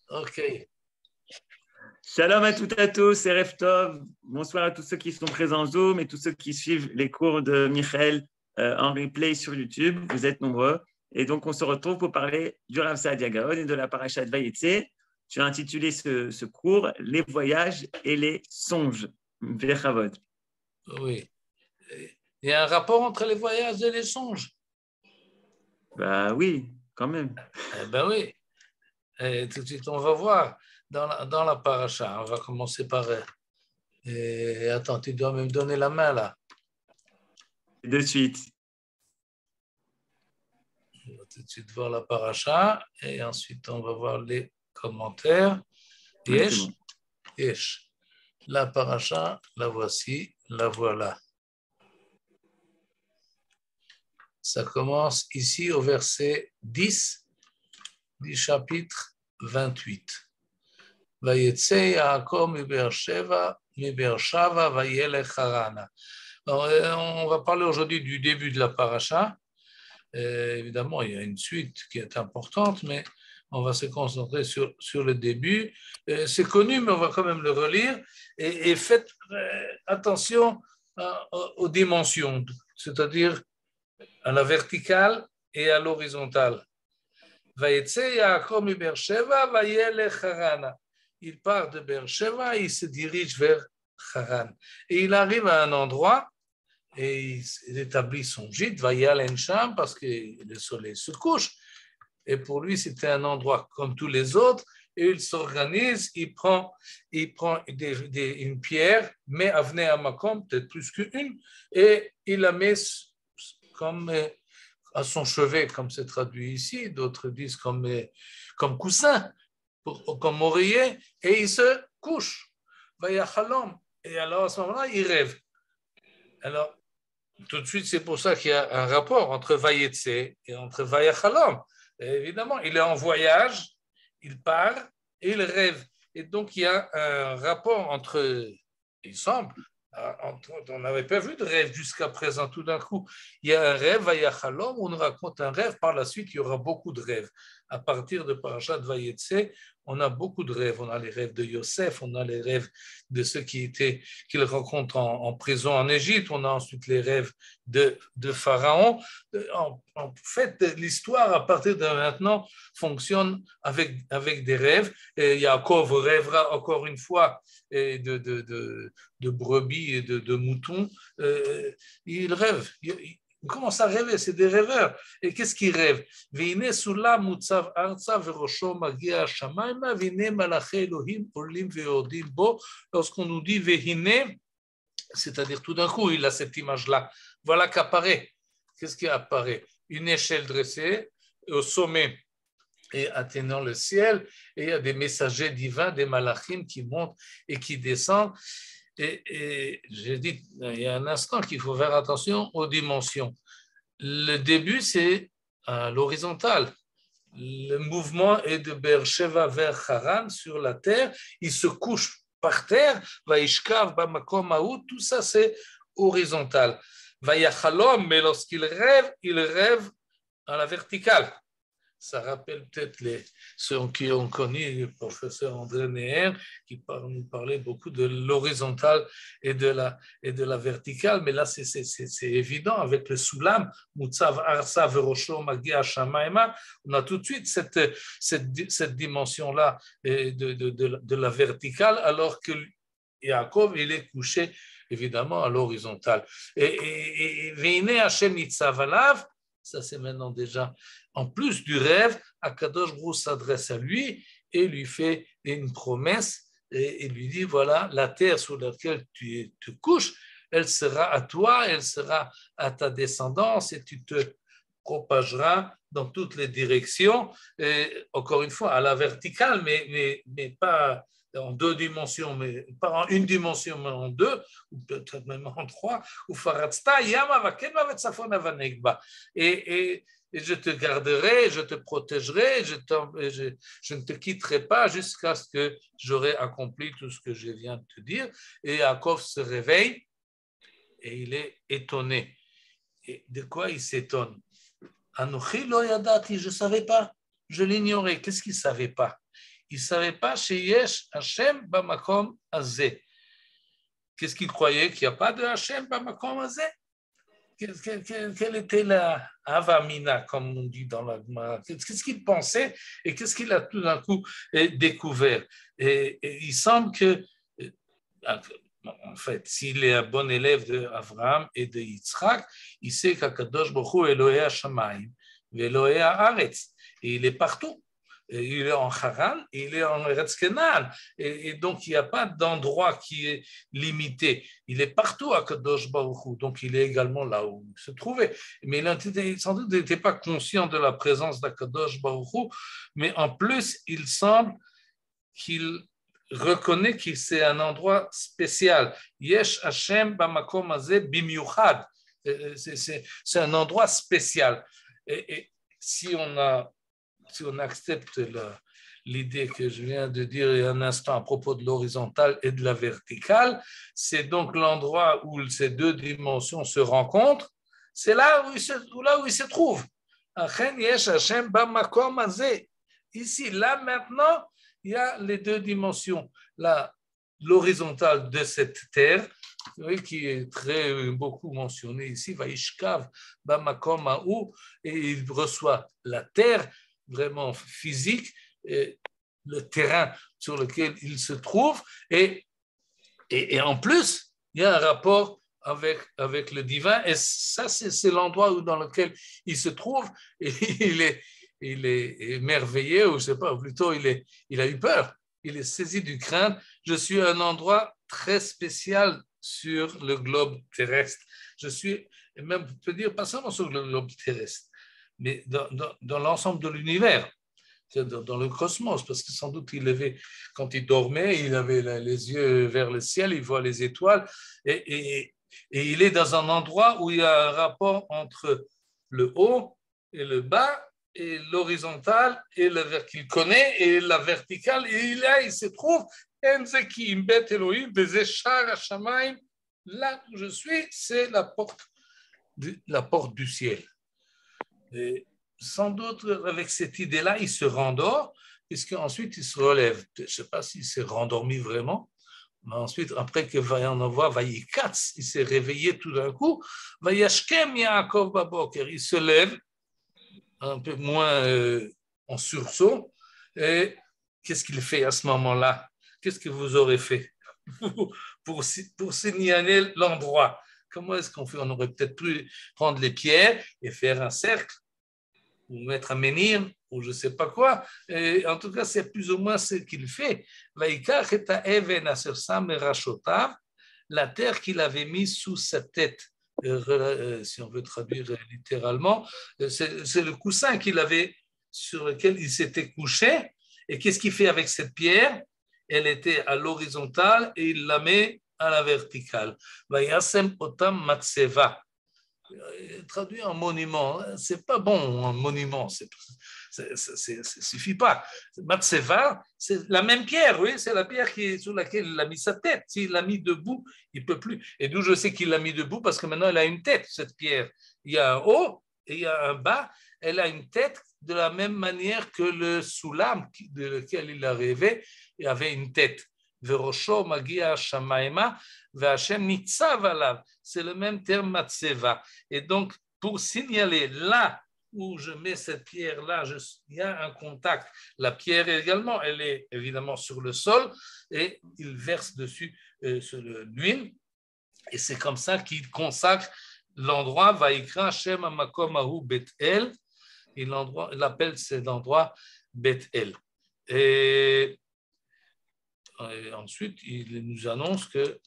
Ok. Shalom à toutes et à tous, Erev Tov. Bonsoir à tous ceux qui sont présents en Zoom et tous ceux qui suivent les cours de Michael en replay sur YouTube. Vous êtes nombreux. Et donc, on se retrouve pour parler du Rav Saadia Gaon et de la Parashat Vayetze. Tu as intitulé ce cours « Les voyages et les songes ». Vechavod. Oui. Il y a un rapport entre les voyages et les songes. Bah oui, quand même. Eh ben oui. Et tout de suite, on va voir dans la paracha. On va commencer par... attends, tu dois me donner la main là. De suite. On va tout de suite voir la paracha et ensuite on va voir les commentaires. Yesh, Bon. yesh. La paracha, la voici, la voilà. Ça commence ici au verset 10 du chapitre 28. Vayetze Yaakov mi Beersheva vayelech Harana. On va parler aujourd'hui du début de la paracha. Évidemment, il y a une suite qui est importante, mais on va se concentrer sur le début. C'est connu, mais on va quand même le relire. Et faites attention aux dimensions, c'est-à-dire à la verticale et à l'horizontale. Vayetze Yaakov mi Beersheva vayelech Harana. Il part de Beersheva et il se dirige vers Haran. Et il arrive à un endroit et il établit son gîte, Vayal Ensham, parce que le soleil se couche. Et pour lui, c'était un endroit comme tous les autres. Et il s'organise, il prend une pierre, met Avnei Hamakom, peut-être plus qu'une, et il la met comme à son chevet, comme c'est traduit ici. D'autres disent comme coussin, comme oreiller, et il se couche. Vayachalom. Et alors, à ce moment-là, il rêve. Alors, tout de suite, c'est pour ça qu'il y a un rapport entre Vayetze et entre Vayachalom. Et évidemment, il est en voyage, il part et il rêve. Et donc, il y a un rapport entre, il semble, on n'avait pas vu de rêve jusqu'à présent. Tout d'un coup, il y a un rêve, Vayachalom, on nous raconte un rêve. Par la suite, il y aura beaucoup de rêves. À partir de Parashat Vayetze, on a beaucoup de rêves. On a les rêves de Yosef, on a les rêves de ceux qu'il rencontre en prison en Égypte. On a ensuite les rêves de Pharaon. En fait, l'histoire, à partir de maintenant, fonctionne avec des rêves. Et Yaakov rêvera encore une fois de brebis et de moutons. Il rêve. Il commence à rêver, c'est des rêveurs. Et qu'est-ce qu'ils rêvent? Lorsqu'on nous dit Vehine, c'est-à-dire tout d'un coup, il a cette image-là. Voilà qu'apparaît. Qu'est-ce qui apparaît? Une échelle dressée au sommet et atteignant le ciel, et il y a des messagers divins, des malachim qui montent et qui descendent. Et j'ai dit il y a un instant qu'il faut faire attention aux dimensions. Le début, c'est à l'horizontale. Le mouvement est de Beersheva vers Haran sur la terre. Il se couche par terre. Vaishkav bamakom haut. Tout ça, c'est horizontal. Vayachalom, mais lorsqu'il rêve, il rêve à la verticale. Ça rappelle peut-être ceux qui ont connu le professeur André Neher, qui nous parlait beaucoup de l'horizontale et de la verticale, mais là c'est évident avec le Soulam, Mutzav Arsa Verosho Magia Shamaima, on a tout de suite cette dimension-là de la verticale, alors que Yaakov, il est couché évidemment à l'horizontale. Et Veine Hashem Nitzav Alav, ça c'est maintenant déjà, en plus du rêve, Akadosh Baruch s'adresse à lui et lui fait une promesse et lui dit, voilà, la terre sur laquelle tu te couches, elle sera à toi, elle sera à ta descendance et tu te propageras dans toutes les directions, et encore une fois, à la verticale, mais pas en deux dimensions, mais pas en une dimension, mais en deux, ou peut-être même en trois, ou Faratzta, Yama, Vakenma, Vetsafona, Vanegba. Et je te garderai, je te protégerai, je ne te quitterai pas jusqu'à ce que j'aurai accompli tout ce que je viens de te dire. Et Yaakov se réveille et il est étonné. Et de quoi il s'étonne? Anochi lo yadati, je ne savais pas, je l'ignorais. Qu'est-ce qu'il ne savait pas? il ne savait pas chez Yesh Hashem Bamakom Azeh. Qu'est-ce qu'il croyait? Qu'il n'y a pas de Hashem Bamakom Azeh? Quelle était la avamina, comme on dit dans la Gemara? Qu'est-ce qu'il pensait et qu'est-ce qu'il a tout d'un coup découvert? Et il semble que, en fait, s'il est un bon élève d'Abraham et de Yitzhak, il sait qu'Akadosh Baruch Hu Elohei Hashamayim ve'Elohei Haaretz, et il est partout. Il est en Haran, il est en Eretz Kenan, et donc il n'y a pas d'endroit qui est limité. Il est partout à Kadosh Baruch Hu, donc il est également là où il se trouvait. Mais il sans doute n'était pas conscient de la présence d'Akadosh Baruch Hu, mais en plus, il semble qu'il reconnaît que c'est un endroit spécial. Yesh Hashem bamakom hazeh bimiuchad. C'est un endroit spécial. Et si on accepte l'idée que je viens de dire il y a un instant à propos de l'horizontale et de la verticale, c'est donc l'endroit où ces deux dimensions se rencontrent, c'est là où il se trouve. Ici, là, maintenant, il y a les deux dimensions. L'horizontale de cette terre, qui est très beaucoup mentionné ici, Vaishkav Bamakom Hahu, et il reçoit la terre vraiment physique, le terrain sur lequel il se trouve, et en plus, il y a un rapport avec le divin, et ça, c'est l'endroit dans lequel il se trouve, et il est émerveillé, ou je ne sais pas, plutôt il a eu peur, il est saisi du crainte. Je suis à un endroit très spécial sur le globe terrestre. Je suis, et même, on peut dire, pas seulement sur le globe terrestre, mais dans l'ensemble de l'univers, dans le cosmos, parce que sans doute quand il dormait, il avait les yeux vers le ciel, il voit les étoiles, et il est dans un endroit où il y a un rapport entre le haut et le bas, et l'horizontale et qu'il connaît, et la verticale, et là il se trouve, là où je suis, c'est la porte du ciel. Et sans doute, avec cette idée-là, il se rendort, puisqu'ensuite il se relève. Je ne sais pas s'il s'est rendormi vraiment, mais ensuite, après que on voit Vayikatz, il s'est réveillé tout d'un coup, Vayashkem Yaakov Baboker, il se lève, un peu moins en sursaut, et qu'est-ce qu'il fait à ce moment-là? Qu'est-ce que vous aurez fait pour signaler l'endroit? Comment est-ce qu'on fait? On aurait peut-être pu prendre les pierres et faire un cercle, ou mettre un menhir, ou je ne sais pas quoi. Et en tout cas, c'est plus ou moins ce qu'il fait. La terre qu'il avait mise sous sa tête, si on veut traduire littéralement, c'est le coussin qu'il avait, sur lequel il s'était couché. Et qu'est-ce qu'il fait avec cette pierre? Elle était à l'horizontale et il la met à la verticale. Vayasem otam matseva. Traduit en monument, c'est pas bon, un monument, ça suffit pas. Matseva, c'est la même pierre, oui, c'est la pierre sur laquelle il a mis sa tête. S'il l'a mis debout, il peut plus. Et d'où je sais qu'il l'a mis debout, parce que maintenant elle a une tête, cette pierre. Il y a un haut et il y a un bas. Elle a une tête de la même manière que le soulam de lequel il a rêvé, il avait une tête. Verosho magia shamaima ve'Hashem nitzav alav. C'est le même terme matseva. Et donc, pour signaler là où je mets cette pierre-là, il y a un contact. La pierre également, elle est évidemment sur le sol et il verse dessus l'huile. Et c'est comme ça qu'il consacre l'endroit. Vaïkra Hashem amakom hahu Bet-El. Il appelle cet endroit Bet-El. Et ensuite, il nous annonce que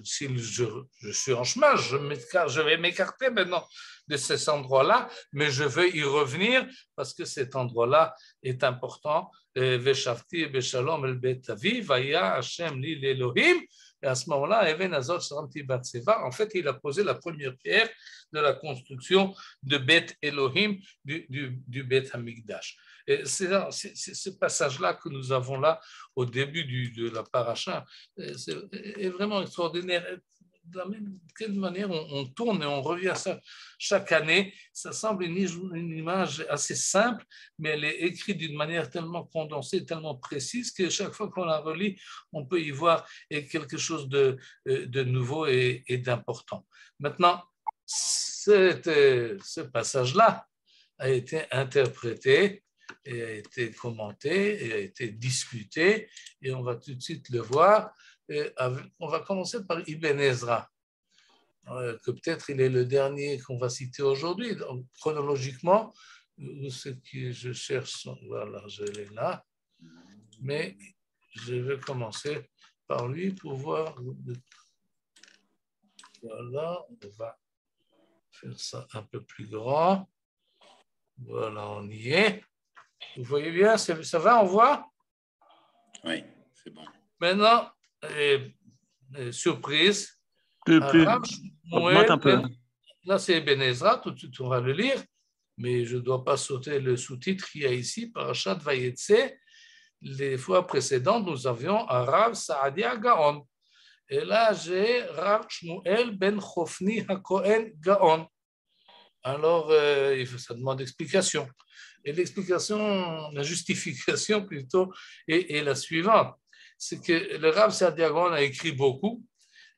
si je suis en chemin, je vais m'écarter maintenant de cet endroit-là, mais je veux y revenir parce que cet endroit-là est important. Veshavti beshalom el bet avi, vaya Hashem li l'Elohim. Et à ce moment-là, Even Azot Saramti Batseva, en fait, il a posé la première pierre de la construction de Bet Elohim, du Bet Hamikdash. Et c'est ce passage-là que nous avons là au début de la paracha. C'est vraiment extraordinaire. de quelle manière on tourne et on revient à ça chaque année. Ça semble une image assez simple, mais elle est écrite d'une manière tellement condensée, tellement précise que chaque fois qu'on la relit, on peut y voir quelque chose de nouveau et d'important. Maintenant, ce passage-là a été interprété et a été commenté et a été discuté, et on va tout de suite le voir. On va commencer par Ibn Ezra, que peut-être il est le dernier qu'on va citer aujourd'hui. Donc, chronologiquement, ce que je cherche, voilà, je l'ai là, mais je vais commencer par lui pour voir. Voilà, on va faire ça un peu plus grand. Voilà, on y est. Vous voyez bien, ça va, on voit? Oui, c'est bon. Maintenant, surprise, Augmente un peu. Là, c'est Ibn Ezra, tout de suite on va le lire, mais je ne dois pas sauter le sous-titre qu'il y a ici, Parashat Vayetse. Les fois précédentes, nous avions Rav Saadia Gaon. Et là, j'ai Rav Shmuel ben Chofni HaKohen Gaon. Alors, ça demande explication. Et l'explication, la justification plutôt, est la suivante. C'est que le Rav Saadia Gaon a écrit beaucoup.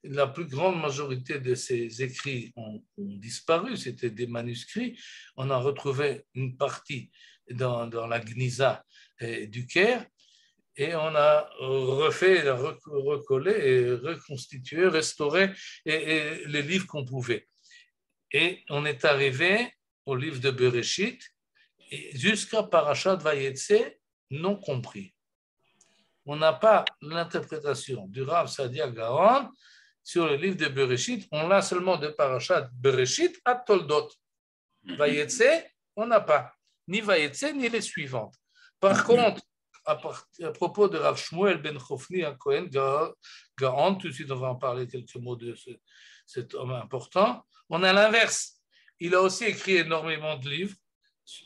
La plus grande majorité de ses écrits ont disparu, c'était des manuscrits. On a retrouvé une partie dans la Gniza du Caire, et on a refait, recollé et reconstitué, restauré les livres qu'on pouvait. Et on est arrivé au livre de Bereshit jusqu'à Parashat Vayetse non compris. On n'a pas l'interprétation du Rav Saadia Gaon sur le livre de Bereshit, on l'a seulement de Parashat Bereshit à Toldot. Vayetse, on n'a pas ni Vayetse ni les suivantes. Par contre, à propos de Rav Shmuel ben Chofni HaKohen Gaon, tout de suite on va en parler quelques mots de cet homme important, on a l'inverse. Il a aussi écrit énormément de livres,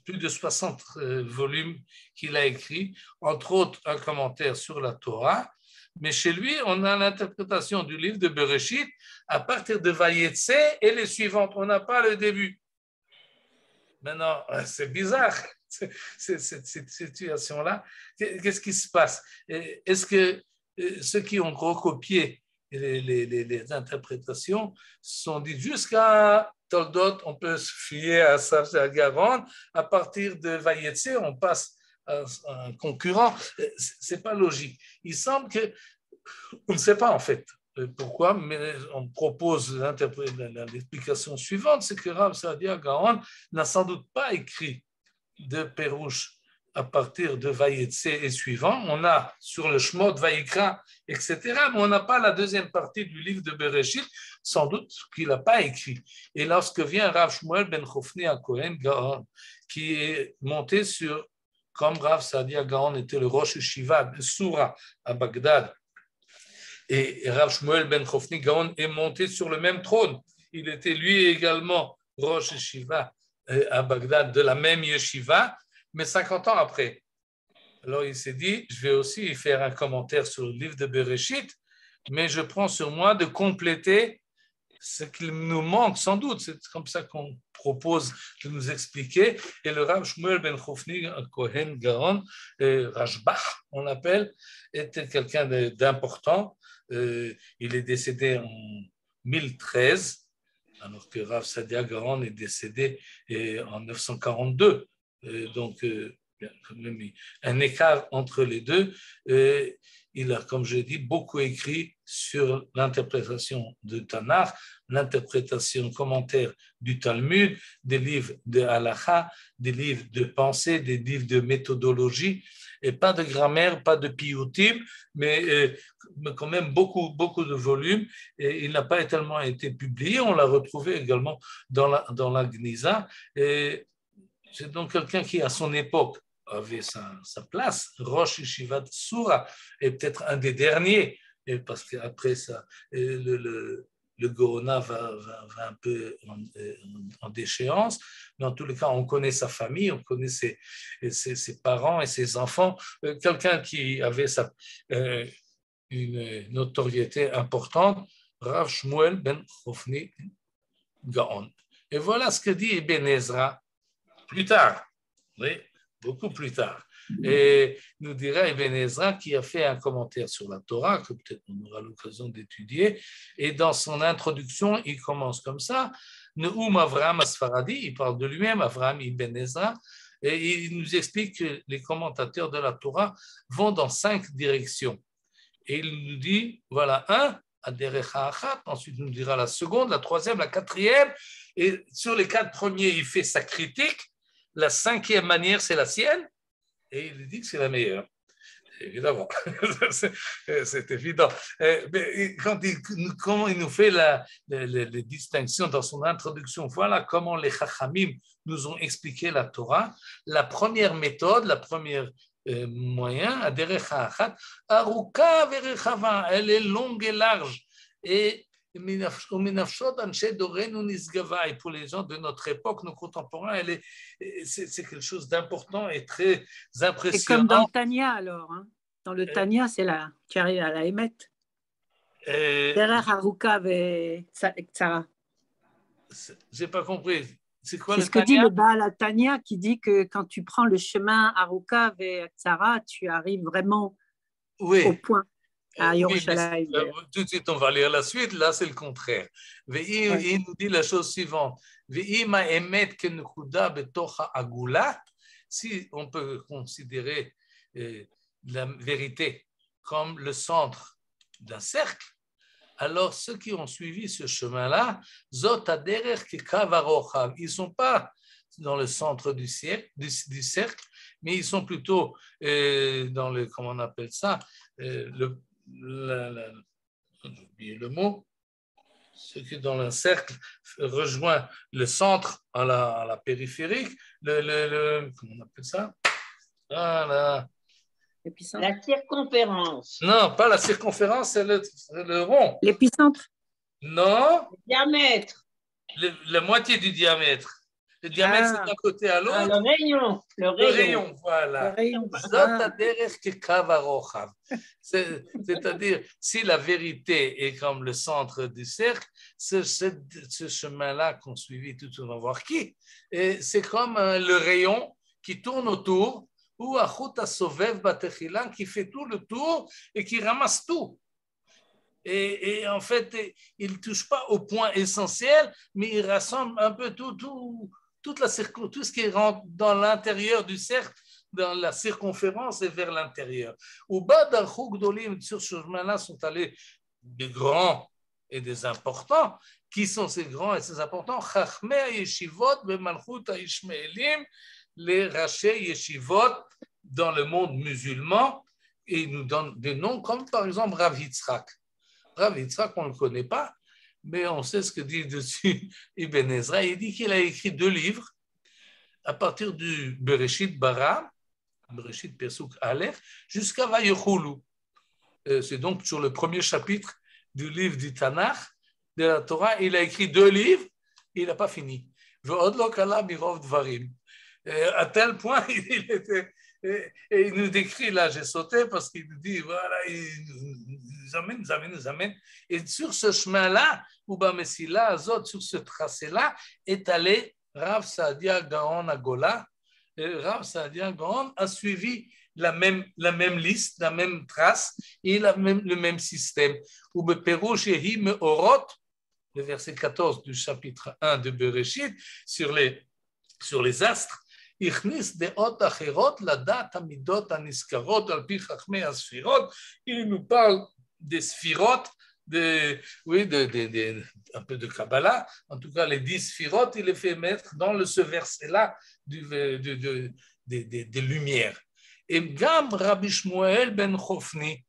plus de 60 volumes qu'il a écrits, entre autres un commentaire sur la Torah. Mais chez lui, on a l'interprétation du livre de Bereshit à partir de Vayetse et les suivantes. On n'a pas le début. Maintenant, c'est bizarre, cette situation-là. Qu'est-ce qui se passe? Est-ce que ceux qui ont recopié les interprétations sont dit jusqu'à Toldot, on peut se fier à Saadia Gaon. À partir de Vayetse, on passe un concurrent, c'est pas logique. Il semble que, on ne sait pas en fait pourquoi, mais on propose l'explication suivante, c'est que Rav Saadia Gaon n'a sans doute pas écrit de Pérouche à partir de Vayetse et suivant. On a sur le Shmot, Vayikra, etc., mais on n'a pas la deuxième partie du livre de Bereshit, sans doute qu'il n'a pas écrit. Et lorsque vient Rav Shmuel ben Chofni HaKohen Gaon, qui est monté sur, comme Rav Saadia Gaon était le Rosh Yeshiva de Soura à Bagdad, et Rav Shmuel ben Chofni Gaon est monté sur le même trône. Il était lui également Rosh Yeshiva à Bagdad de la même Yeshiva, mais 50 ans après. Alors il s'est dit, je vais aussi faire un commentaire sur le livre de Bereshit, mais je prends sur moi de compléter ce qu'il nous manque sans doute. C'est comme ça qu'on propose de nous expliquer. Et le Rav Shmuel ben Chofni Kohen Gaon, Rashbach, on l'appelle, était quelqu'un d'important. Il est décédé en 1013, alors que Rav Saadia Gaon est décédé en 942. Donc, quand même un écart entre les deux. Il a, comme je l'ai dit, beaucoup écrit sur l'interprétation de Tanakh, l'interprétation commentaire du Talmud, des livres de Halacha, des livres de pensée, des livres de méthodologie, et pas de grammaire, pas de piyutim, mais quand même beaucoup de volumes. Et il n'a pas tellement été publié. On l'a retrouvé également dans la Gniza. Et c'est donc quelqu'un qui, à son époque, avait sa place. Rosh Yeshiva de Soura est peut-être un des derniers, parce qu'après ça, le Gaona va un peu en déchéance. Mais en tous les cas, on connaît sa famille, on connaît ses parents et ses enfants. Quelqu'un qui avait une notoriété importante. Rav Shmuel ben Chofni Gaon. Et voilà ce que dit Ibn Ezra plus tard, oui, beaucoup plus tard. Et nous dira Ibn Ezra qui a fait un commentaire sur la Torah, que peut-être on aura l'occasion d'étudier, et dans son introduction, il commence comme ça, Neum Avraham Asfaradi, il parle de lui-même, Avraham Ibn Ezra, et il nous explique que les commentateurs de la Torah vont dans 5 directions. Et il nous dit, voilà, ensuite il nous dira la seconde, la troisième, la quatrième, et sur les 4 premiers, il fait sa critique, la 5e manière, c'est la sienne, et il dit que c'est la meilleure. Évidemment, c'est évident. Mais comment il nous fait les distinctions dans son introduction, voilà comment les Chachamim nous ont expliqué la Torah. La première méthode, la première moyen, Aruka verechava, elle est longue et large. Et pour les gens de notre époque, nos contemporains, c'est quelque chose d'important et très impressionnant. C'est comme dans le Tanya alors. Hein. Dans le Tanya, c'est là, tu arrives à la Emet. Derech Aruka Tzara. J'ai pas compris. C'est quoi c'est le ce que Tanya? dit le Baal Tanya qui dit que quand tu prends le chemin Aruka vers Tzara, tu arrives vraiment au point. Oui, tout de suite, on va lire la suite. Là, c'est le contraire. Il nous dit la chose suivante. Si on peut considérer la vérité comme le centre d'un cercle, alors ceux qui ont suivi ce chemin-là, ils ne sont pas dans le centre du cercle, mais ils sont plutôt dans le, comment on appelle ça, j'ai oublié le mot, ce qui dans un cercle rejoint le centre à la périphérique, comment on appelle ça? La circonférence. Non, pas la circonférence, c'est le rond. L'épicentre? Non. Le diamètre. La moitié du diamètre. Le diamètre, c'est d'un côté à l'autre. Le rayon. Le rayon, voilà. C'est-à-dire, si la vérité est comme le centre du cercle, ce chemin-là qu'on suivit tout au long, voir qui, c'est comme le rayon qui tourne autour, ou Achut Sovev Batechilan qui fait tout le tour et qui ramasse tout. Et en fait, il ne touche pas au point essentiel, mais il rassemble un peu tout ce qui rentre dans l'intérieur du cercle, dans la circonférence et vers l'intérieur. Au bas d'un Chougdolim, sur ce chemin-là, sont allés des grands et des importants. Qui sont ces grands et ces importants? Chachmei Yeshivot Bemalchut HaIshmaelim, les Raché Yeshivot dans le monde musulman, et ils nous donnent des noms comme par exemple Rav Yitzhak. Rav Yitzhak, on ne le connaît pas, mais on sait ce que dit dessus Ibn Ezra. Il dit qu'il a écrit 2 livres à partir du Bereshit Bara, Bereshit Pesuk Aleph, jusqu'à Vayochulu. C'est donc sur le premier chapitre du livre du Tanakh, de la Torah. Il a écrit 2 livres, et il n'a pas fini. Ve'od lo kala mirov dvarim. À tel point, et il nous décrit, là j'ai sauté parce qu'il nous dit, voilà, il nous amène. Et sur ce chemin-là, Uba Messila Azot, sur ce tracé-là, est allé Rav Saadia Gaon à Gola. Rav Saadia Gaon a suivi la même liste, la même trace et le même système. Ube Perush Yehi Meorot, le verset 14 du chapitre 1 de Bereshit, sur les astres. הכניס דעות אחרות לדעת המידות הנזכרות על פי חכמי הספירות. Il nous parle des sphirotes, un peu de Kabbalah, en tout cas les 10 sphirotes, il les fait mettre dans ce verset-là des lumières. Et Gam Rabbi Shmuel ben Chofni,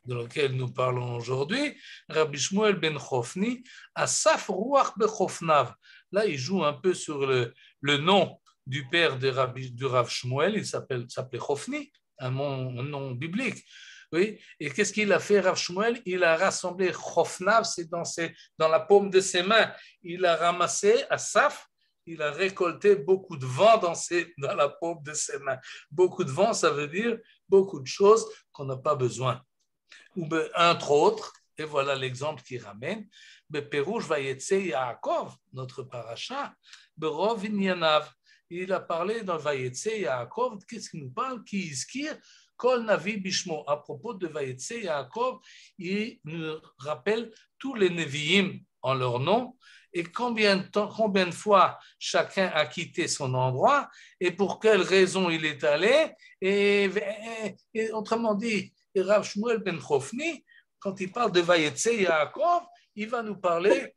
de lequel nous parlons aujourd'hui, Rabbi Shmuel ben Chofni, Asaf Ruach bechofnav. Là, il joue un peu sur le nom du père de Rav Shmuel, il s'appelait Chofni, un nom biblique. Oui. Et qu'est-ce qu'il a fait, Rav Shmuel? Il a rassemblé Chofnav, c'est dans la paume de ses mains. Il a ramassé Asaf, il a récolté beaucoup de vent dans la paume de ses mains. Beaucoup de vent, ça veut dire beaucoup de choses qu'on n'a pas besoin. Ou entre autres, Et voilà l'exemple qu'il ramène. Beperouche Vayetse Yaakov, notre paracha, Berov Inyanav. Il a parlé dans Vayetse Yaakov, qu'est-ce qu'il nous parle? Qui iskir Kol Navi Bishmo. À propos de Vayetse Yaakov, il nous rappelle tous les Nevi'im en leur nom et combien de fois chacun a quitté son endroit et pour quelle raison il est allé. Et autrement dit, Rav Shmuel ben Chofni, quand il parle de Vayetse Yaakov, il va nous parler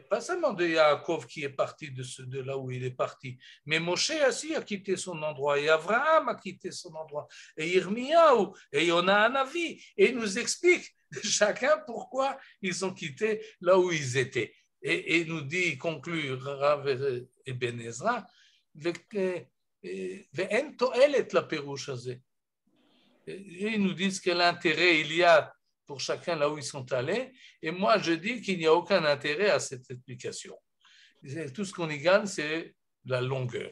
pas seulement de Yaakov qui est parti de là où il est parti, mais Moshe aussi a quitté son endroit, et Abraham a quitté son endroit, et Yirmiyahu, et Yona Hanavi, et il nous explique chacun pourquoi ils ont quitté là où ils étaient. Et il nous dit, il conclut Rav Ibn Ezra, Ve'en to'elet la perouche hazeh. Ils nous disent quel intérêt il y a pour chacun là où ils sont allés, et moi je dis qu'il n'y a aucun intérêt à cette explication. Tout ce qu'on y gagne, c'est la longueur.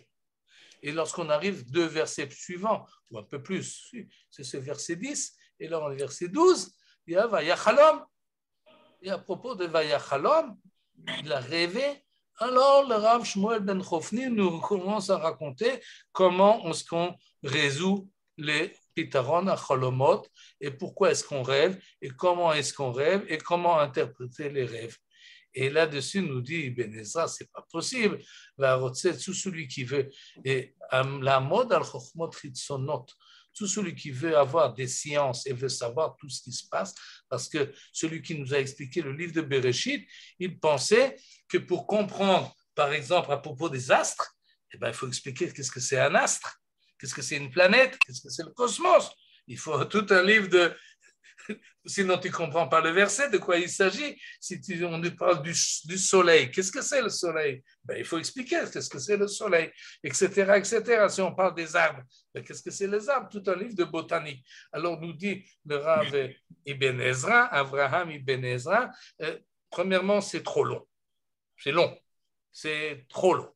Et lorsqu'on arrive deux versets suivants, ou un peu plus, c'est ce verset 10, et là on est verset 12, il y a Vayachalom. Et à propos de Vayachalom, il a rêvé. Alors le Rav Shmuel ben Chofni nous commence à raconter comment est-ce qu'on résout les Pitaron à Cholomot, et pourquoi est-ce qu'on rêve, et comment est-ce qu'on rêve, et comment interpréter les rêves. Et là-dessus, nous dit Ibn Ezra, c'est pas possible. Tout celui qui veut, et la mode al chokhmot chitzonot, tout celui qui veut avoir des sciences et veut savoir tout ce qui se passe, parce que celui qui nous a expliqué le livre de Bereshit, il pensait que pour comprendre, par exemple, à propos des astres, eh ben, il faut expliquer qu'est-ce que c'est un astre. Qu'est-ce que c'est une planète? Qu'est-ce que c'est le cosmos? Il faut tout un livre de... Sinon, tu ne comprends pas le verset, de quoi il s'agit. Si on nous parle du soleil, qu'est-ce que c'est le soleil? Ben, il faut expliquer qu'est-ce que c'est le soleil, etc., etc. Si on parle des arbres, ben, qu'est-ce que c'est les arbres? Tout un livre de botanique. Alors, nous dit le Rav Ibn Ezra, Avraham Ibn Ezra, premièrement, c'est trop long. C'est long. C'est trop long.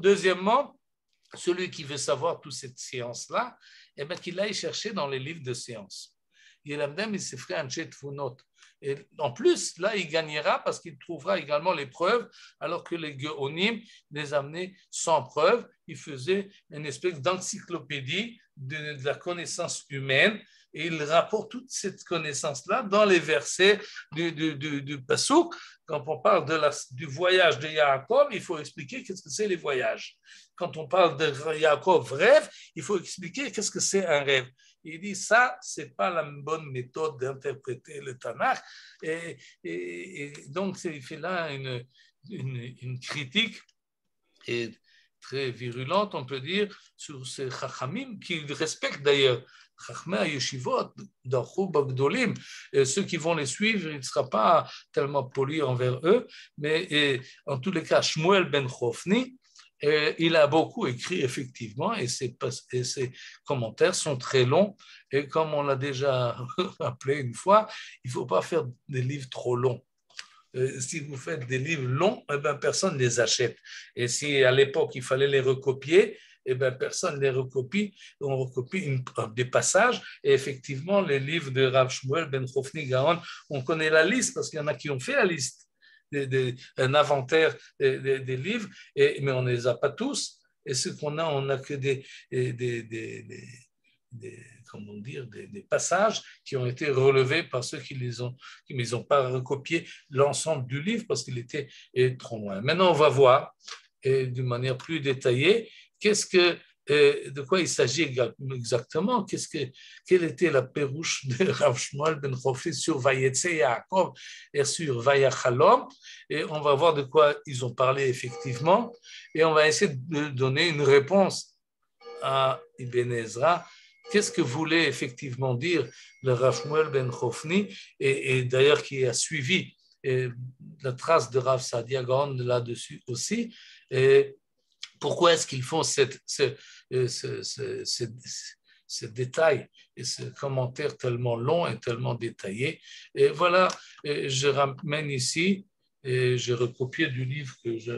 Deuxièmement, celui qui veut savoir toute cette science-là, eh bien, qu'il aille chercher dans les livres de science. Et en plus, là, il gagnera parce qu'il trouvera également les preuves, alors que les Géonim les amenaient sans preuve. Ils faisaient une espèce d'encyclopédie de la connaissance humaine, et il rapporte toute cette connaissance-là dans les versets du Passouk. Quand on parle du voyage de Yaakov, il faut expliquer qu'est-ce que c'est les voyages. Quand on parle de Yaakov rêve, il faut expliquer qu'est-ce que c'est un rêve. Il dit ça, c'est pas la bonne méthode d'interpréter le Tanakh. Et donc, il fait là une critique et très virulente, on peut dire, sur ces chachamim qu'il respecte d'ailleurs. Chachmei Yeshivot, d'Achub Agdolim, ceux qui vont les suivre, il ne sera pas tellement poli envers eux, mais en tous les cas, Shmuel ben Chofni, il a beaucoup écrit effectivement, et ses commentaires sont très longs, et comme on l'a déjà rappelé une fois, il ne faut pas faire des livres trop longs. Si vous faites des livres longs, eh ben, personne ne les achète. Et si à l'époque il fallait les recopier, eh ben, personne ne les recopie. On recopie des passages. Et effectivement, les livres de Rav Shmuel ben Chofni Gaon, on connaît la liste parce qu'il y en a qui ont fait la liste, un inventaire des livres, mais on ne les a pas tous. Et ce qu'on a, on n'a que des passages qui ont été relevés par ceux qui n'ont pas recopié l'ensemble du livre parce qu'il était trop loin. Maintenant, on va voir d'une manière plus détaillée de quoi il s'agit exactement, quelle était la pérouche de Rav Shmuel ben Chofni sur Vayetse Yaakov et sur Vayachalom, et on va voir de quoi ils ont parlé effectivement, et on va essayer de donner une réponse à Ibn Ezra. Qu'est-ce que voulait effectivement dire le Rav Shmuel ben Chofni, et d'ailleurs qui a suivi la trace de Rav Saadia Gaon là-dessus aussi, et pourquoi est-ce qu'ils font ce détail et ce commentaire tellement long et tellement détaillé. Et voilà, je ramène ici, et j'ai recopié du livre que je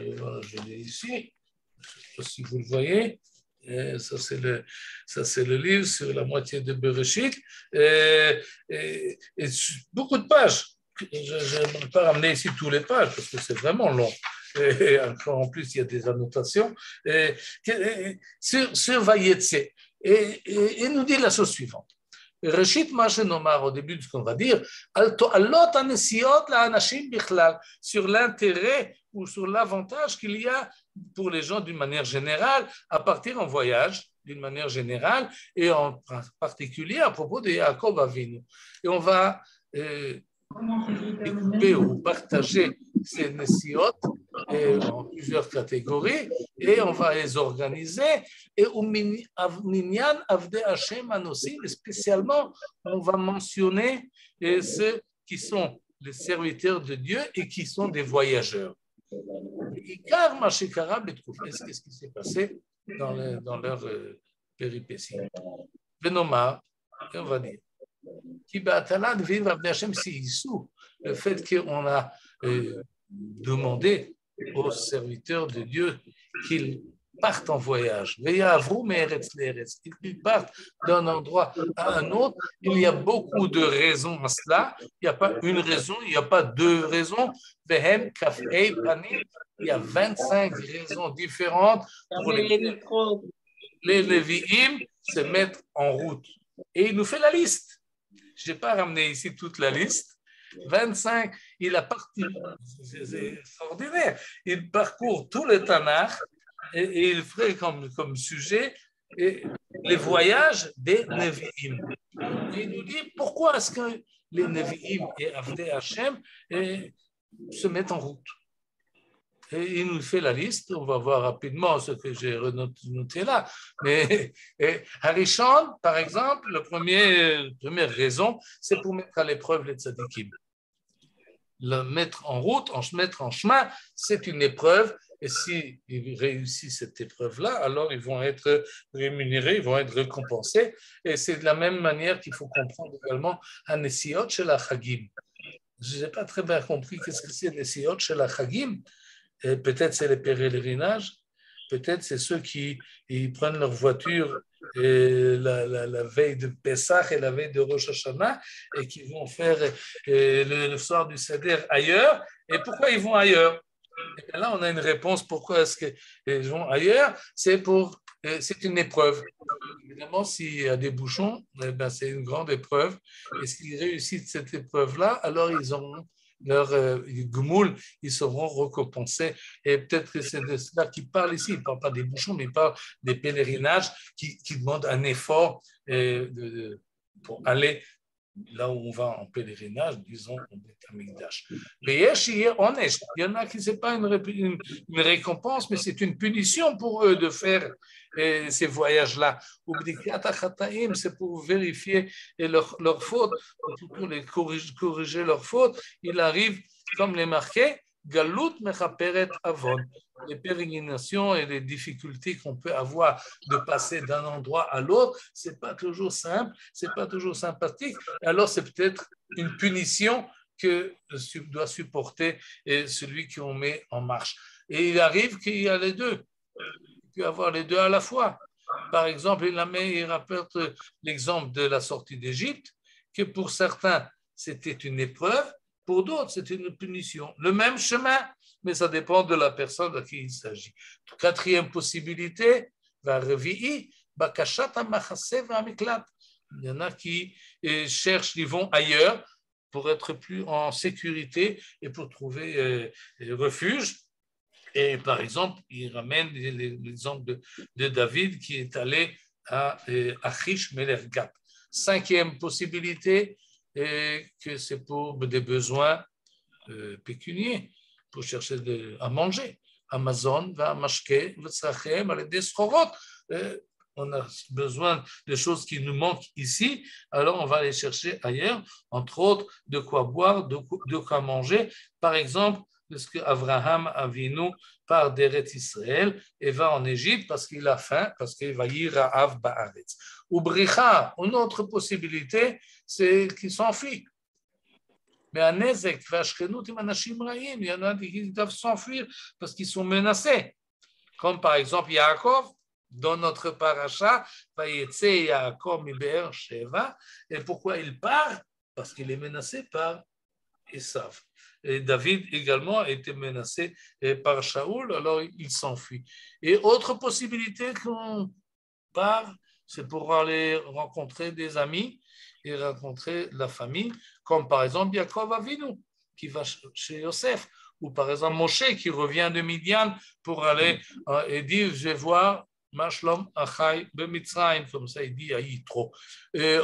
l'ai ici, je ne sais pas si vous le voyez, Et ça, c'est le livre sur la moitié de Bereshit. Et beaucoup de pages. Je ne vais pas ramener ici tous les pages parce que c'est vraiment long. Et encore en plus, il y a des annotations. Sur Vayetse. Et nous dit la chose suivante. Reshit Mashenomar, au début de ce qu'on va dire, sur l'intérêt ou sur l'avantage qu'il y a pour les gens d'une manière générale à partir en voyage, d'une manière générale, et en particulier à propos de Yaakov Avinu. Et on va découper ou partager ces nesiot en plusieurs catégories et on va les organiser et au minyan avdei Hashem anosim, spécialement on va mentionner ceux qui sont les serviteurs de Dieu et qui sont des voyageurs. Qu'est-ce qui s'est passé dans leur péripétie? Venomar, on va dire le fait qu'on a demandé aux serviteurs de Dieu qu'ils partent en voyage, qu'ils partent d'un endroit à un autre, il y a beaucoup de raisons à cela. Il n'y a pas une raison, il n'y a pas deux raisons. Il y a 25 raisons différentes pour les Lévi'im se mettre en route. Et il nous fait la liste. Je n'ai pas ramené ici toute la liste. 25, il a parti, c'est extraordinaire. Il parcourt tout le Tanakh et il ferait comme sujet les voyages des Nevi'im. Et il nous dit pourquoi est-ce que les Nevi'im et Avdei Hashem se mettent en route. Et il nous fait la liste, on va voir rapidement ce que j'ai noté là. Mais Harishon, par exemple, la première raison, c'est pour mettre à l'épreuve les tzadikim. Le mettre en route, mettre en chemin, c'est une épreuve. Et s'ils réussissent cette épreuve-là, alors ils vont être rémunérés, ils vont être récompensés. Et c'est de la même manière qu'il faut comprendre également un Nesiot chez la Chagim. Je n'ai pas très bien compris qu'est-ce que c'est Nesiot chez la Chagim. Peut-être c'est les pèlerinages, peut-être c'est ceux qui prennent leur voiture la veille de Pessah et la veille de Rosh Hashanah et qui vont faire le soir du Seder ailleurs. Et pourquoi ils vont ailleurs? Et là, on a une réponse. Pourquoi est-ce qu'ils vont ailleurs? C'est une épreuve. Évidemment, s'il y a des bouchons, c'est une grande épreuve. Et s'ils réussissent cette épreuve-là, alors ils auront leur gmoul, ils seront récompensés. Et peut-être que c'est de cela qu'il parle ici. Il ne parle pas des bouchons, mais il parle des pèlerinages qui demandent un effort pour aller là où on va en pèlerinage, disons, au Beth Amikdash. Mais il y en a qui ce n'est pas une récompense, mais c'est une punition pour eux de faire ces voyages-là. C'est pour vérifier leurs fautes, pour les corriger leurs fautes. Il arrive, comme les marqué, Galut mechaperet avon. Les pérégrinations et les difficultés qu'on peut avoir de passer d'un endroit à l'autre, c'est pas toujours simple, c'est pas toujours sympathique. Alors c'est peut-être une punition que doit supporter celui qu'on met en marche. Et il arrive qu'il y a les deux. Il peut y avoir les deux à la fois. Par exemple, il rapporte l'exemple de la sortie d'Égypte, que pour certains, c'était une épreuve, pour d'autres, c'est une punition. Le même chemin, mais ça dépend de la personne de qui il s'agit. Quatrième possibilité, il y en a qui cherchent, ils vont ailleurs pour être plus en sécurité et pour trouver refuge. Et par exemple, il ramène l'exemple de David qui est allé à Achish Melech Gat. Cinquième possibilité, que c'est pour des besoins pécuniaires, pour chercher à manger. Amazon, Mashke, on a besoin de choses qui nous manquent ici, alors on va aller chercher ailleurs, entre autres, de quoi boire, de quoi manger. Par exemple, ce que Abraham Avinu part d'Eretz Israël et va en Égypte parce qu'il a faim, parce qu'il va y Ra'av Ba'aretz. Ou Bricha, une autre possibilité, c'est qu'il s'enfuit. Mais à Nezek, il y en a qui doivent s'enfuir parce qu'ils sont menacés. Comme par exemple Yaakov, dans notre paracha, Vayetse Yaakov miBe'er Sheva. Et pourquoi il part? Parce qu'il est menacé par Esav. Et David également a été menacé par Shaoul, alors il s'enfuit. Et autre possibilité qu'on part, c'est pour aller rencontrer des amis et rencontrer la famille, comme par exemple Yaakov Avinu, qui va chez Yosef, ou par exemple Moshe, qui revient de Midian pour aller et dire, je vais voir Mashlom Achai Bemitzrayim, comme ça il dit à Yitro.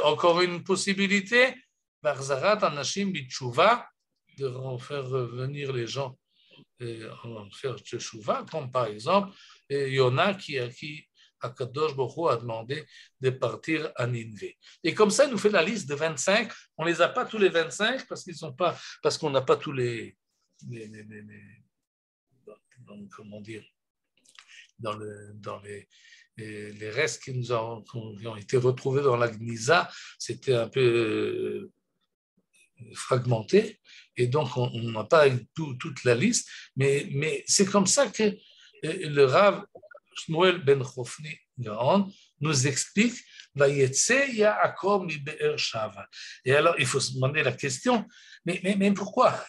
Encore une possibilité, Barzarat Anashim Bitshuva, de faire revenir les gens en faire Teshuvah, comme par exemple Yona qui Akadosh Baruch Hu a demandé de partir à Ninvé. Et comme ça, il nous fait la liste de 25. On ne les a pas tous les 25 parce qu'on n'a pas tous les comment dire, dans les restes qui ont été retrouvés dans la Gnisa, c'était un peu fragmenté, et donc on n'a pas toute la liste, mais c'est comme ça que le Rav Shmuel ben Chofni Gaon nous explique Vayetse Yaakov miBe'er Sheva. Et alors il faut se demander la question, mais pourquoi?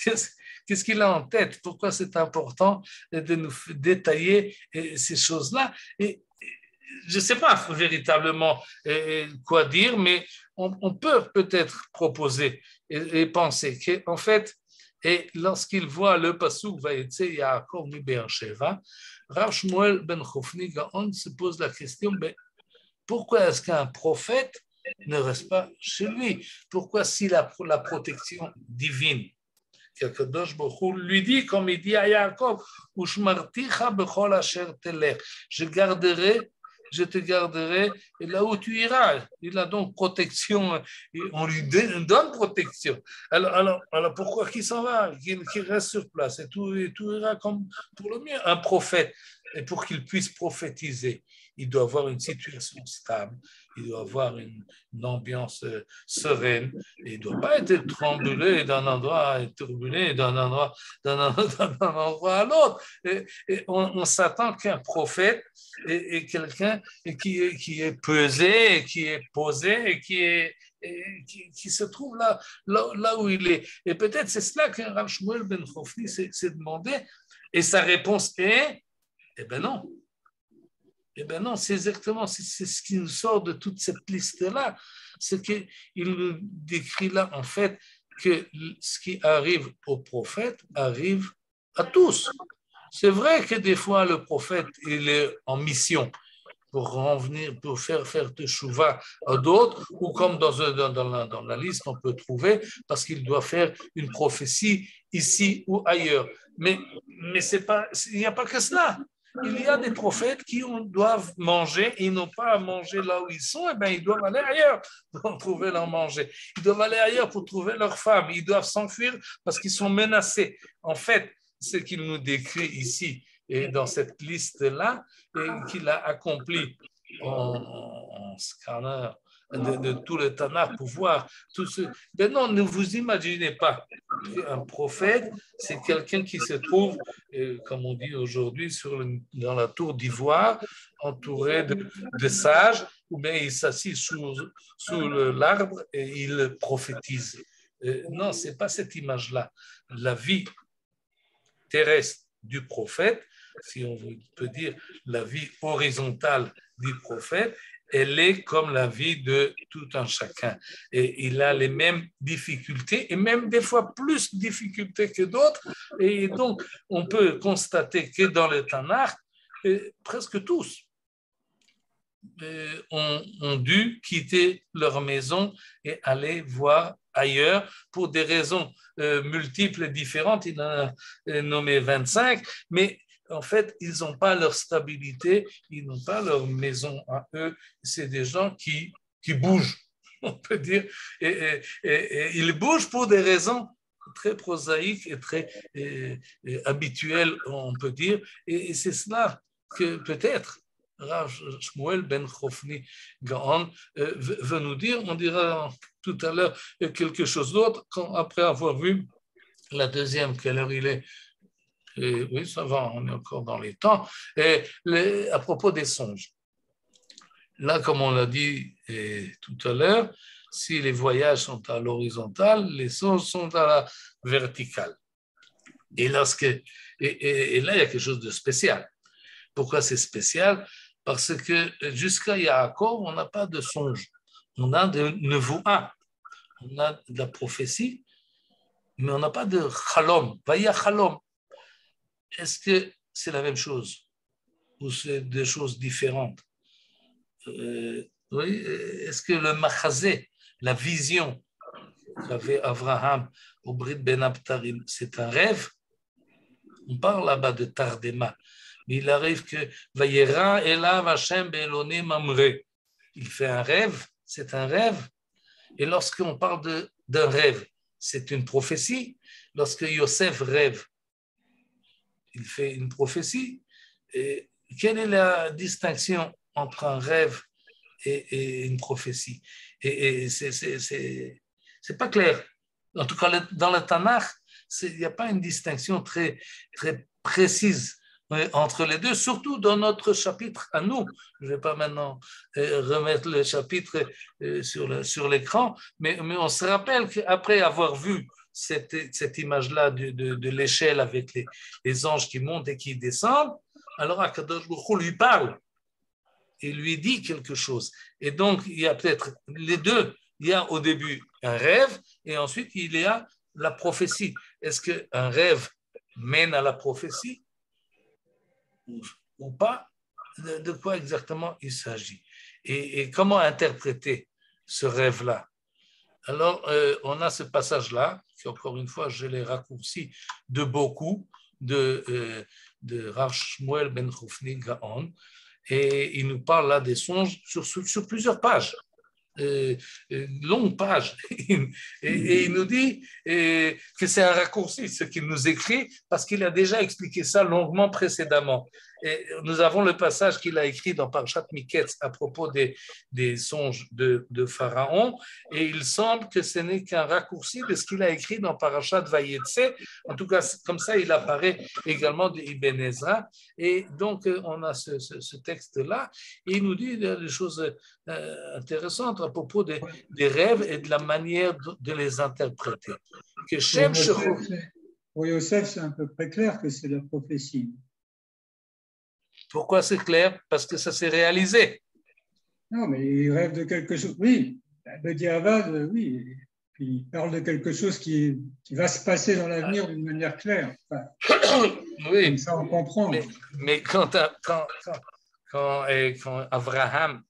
Qu'est-ce qu'il a en tête? Pourquoi c'est important de nous détailler ces choses-là? Et je ne sais pas véritablement quoi dire, mais on peut peut-être proposer et penser qu'en fait, et lorsqu'il voit le pasuk Vayetse Yaakov miBe'er Sheva, Rav Shmuel ben Chofni Gaon se pose la question, pourquoi est-ce qu'un prophète ne reste pas chez lui? Pourquoi si la protection divine qu'Akadosh Baruch Hu lui dit, comme il dit à Yaakov, Ushmarticha bechol asher telech, je te garderai et là où tu iras. Il a donc protection, on lui donne protection. Alors pourquoi qu'il s'en va, qu'il reste sur place et tout ira comme pour le mieux? Un prophète, et pour qu'il puisse prophétiser, il doit avoir une situation stable, il doit avoir une ambiance sereine, et il ne doit pas être tremblé d'un endroit et turbulé d'un endroit à l'autre. Et on s'attend qu'un prophète est quelqu'un qui est pesé, qui est posé, et qui se trouve là où il est. Et peut-être c'est cela que Rav Shmuel ben Chofni s'est demandé, et sa réponse est, non. C'est exactement ce qui nous sort de toute cette liste-là. C'est qu'il nous décrit là, en fait, que ce qui arrive aux prophètes arrive à tous. C'est vrai que des fois, le prophète, il est en mission pour faire teshuva à d'autres, ou comme dans la liste, on peut trouver, parce qu'il doit faire une prophétie ici ou ailleurs. Mais il n'y a pas que cela. Il y a des prophètes qui doivent manger, ils n'ont pas à manger là où ils sont, ils doivent aller ailleurs pour trouver leur manger. Ils doivent aller ailleurs pour trouver leur femme. Ils doivent s'enfuir parce qu'ils sont menacés. En fait, ce qu'il nous décrit ici et dans cette liste-là, et qu'il a accompli en scanner de tout le Tanakh pour voir tout ce. Non, ne vous imaginez pas qu'un prophète, c'est quelqu'un qui se trouve, comme on dit aujourd'hui, dans la tour d'ivoire, entouré de sages, ou bien il s'assied sous l'arbre et il prophétise. Non, ce n'est pas cette image-là. La vie terrestre du prophète, si on peut dire la vie horizontale du prophète, elle est comme la vie de tout un chacun. Et il a les mêmes difficultés, et même des fois plus de difficultés que d'autres. Et donc, on peut constater que dans le Tanakh, presque tous ont dû quitter leur maison et aller voir ailleurs pour des raisons multiples et différentes. Il en a nommé 25, mais en fait, ils n'ont pas leur stabilité, ils n'ont pas leur maison à eux. C'est des gens qui bougent, on peut dire. Et ils bougent pour des raisons très prosaïques et très habituelles, on peut dire. Et c'est cela que peut-être Rav Shmuel ben Chofni Gaon veut nous dire. On dira tout à l'heure quelque chose d'autre après avoir vu la deuxième, quelle heure il est? Oui, ça va, on est encore dans les temps. À propos des songes, là, comme on l'a dit tout à l'heure, si les voyages sont à l'horizontale, les songes sont à la verticale. Et là, il y a quelque chose de spécial. Pourquoi c'est spécial? Parce que jusqu'à Yaakov, on n'a pas de songe. On a de nevoua, on a de la prophétie, mais on n'a pas de chalom. Vaya chalom. Est-ce que c'est la même chose ou c'est deux choses différentes? Oui, est-ce que le machazé, la vision qu'avait Abraham au Brit Ben Abtarim, c'est un rêve? On parle là-bas de Tardema. Mais il arrive que Vayera Elav Hashem Be'elonim Amre. Il fait un rêve, c'est un rêve. Et lorsqu'on parle d'un rêve, c'est une prophétie. Lorsque Yosef rêve, il fait une prophétie. Et quelle est la distinction entre un rêve et une prophétie? Et c'est pas clair. En tout cas, dans le Tanakh, il n'y a pas une distinction très, très précise entre les deux, surtout dans notre chapitre à nous. Je ne vais pas maintenant remettre le chapitre sur l'écran, mais on se rappelle qu'après avoir vu cette image-là de l'échelle avec les anges qui montent et qui descendent, alors Akadosh Baruch Hu lui parle et lui dit quelque chose. Et donc, il y a peut-être les deux. Il y a au début un rêve et ensuite il y a la prophétie. Est-ce qu'un rêve mène à la prophétie ou pas? De quoi exactement il s'agit? Et comment interpréter ce rêve-là? Alors, on a ce passage-là, qui encore une fois, je l'ai raccourci de beaucoup, de Rav Shmuel ben Chofni Gaon, et il nous parle là des songes sur plusieurs pages. Longue page et il nous dit que c'est un raccourci ce qu'il nous écrit parce qu'il a déjà expliqué ça longuement précédemment. Et nous avons le passage qu'il a écrit dans Parashat Miketz à propos des songes de Pharaon et il semble que ce n'est qu'un raccourci de ce qu'il a écrit dans Parashat Vayetse. En tout cas, comme ça, il apparaît également de Ibn Ezra. Et donc, on a ce texte-là et il nous dit des choses intéressantes à propos des rêves et de la manière de les interpréter. Pour Yosef, c'est à peu près clair que c'est la prophétie. Pourquoi c'est clair? Parce que ça s'est réalisé. Non, mais il rêve de quelque chose. Oui, le Diavad, oui. Puis il parle de quelque chose qui va se passer dans l'avenir d'une manière claire. Enfin, oui. Comme ça, on comprend. Mais quand Abraham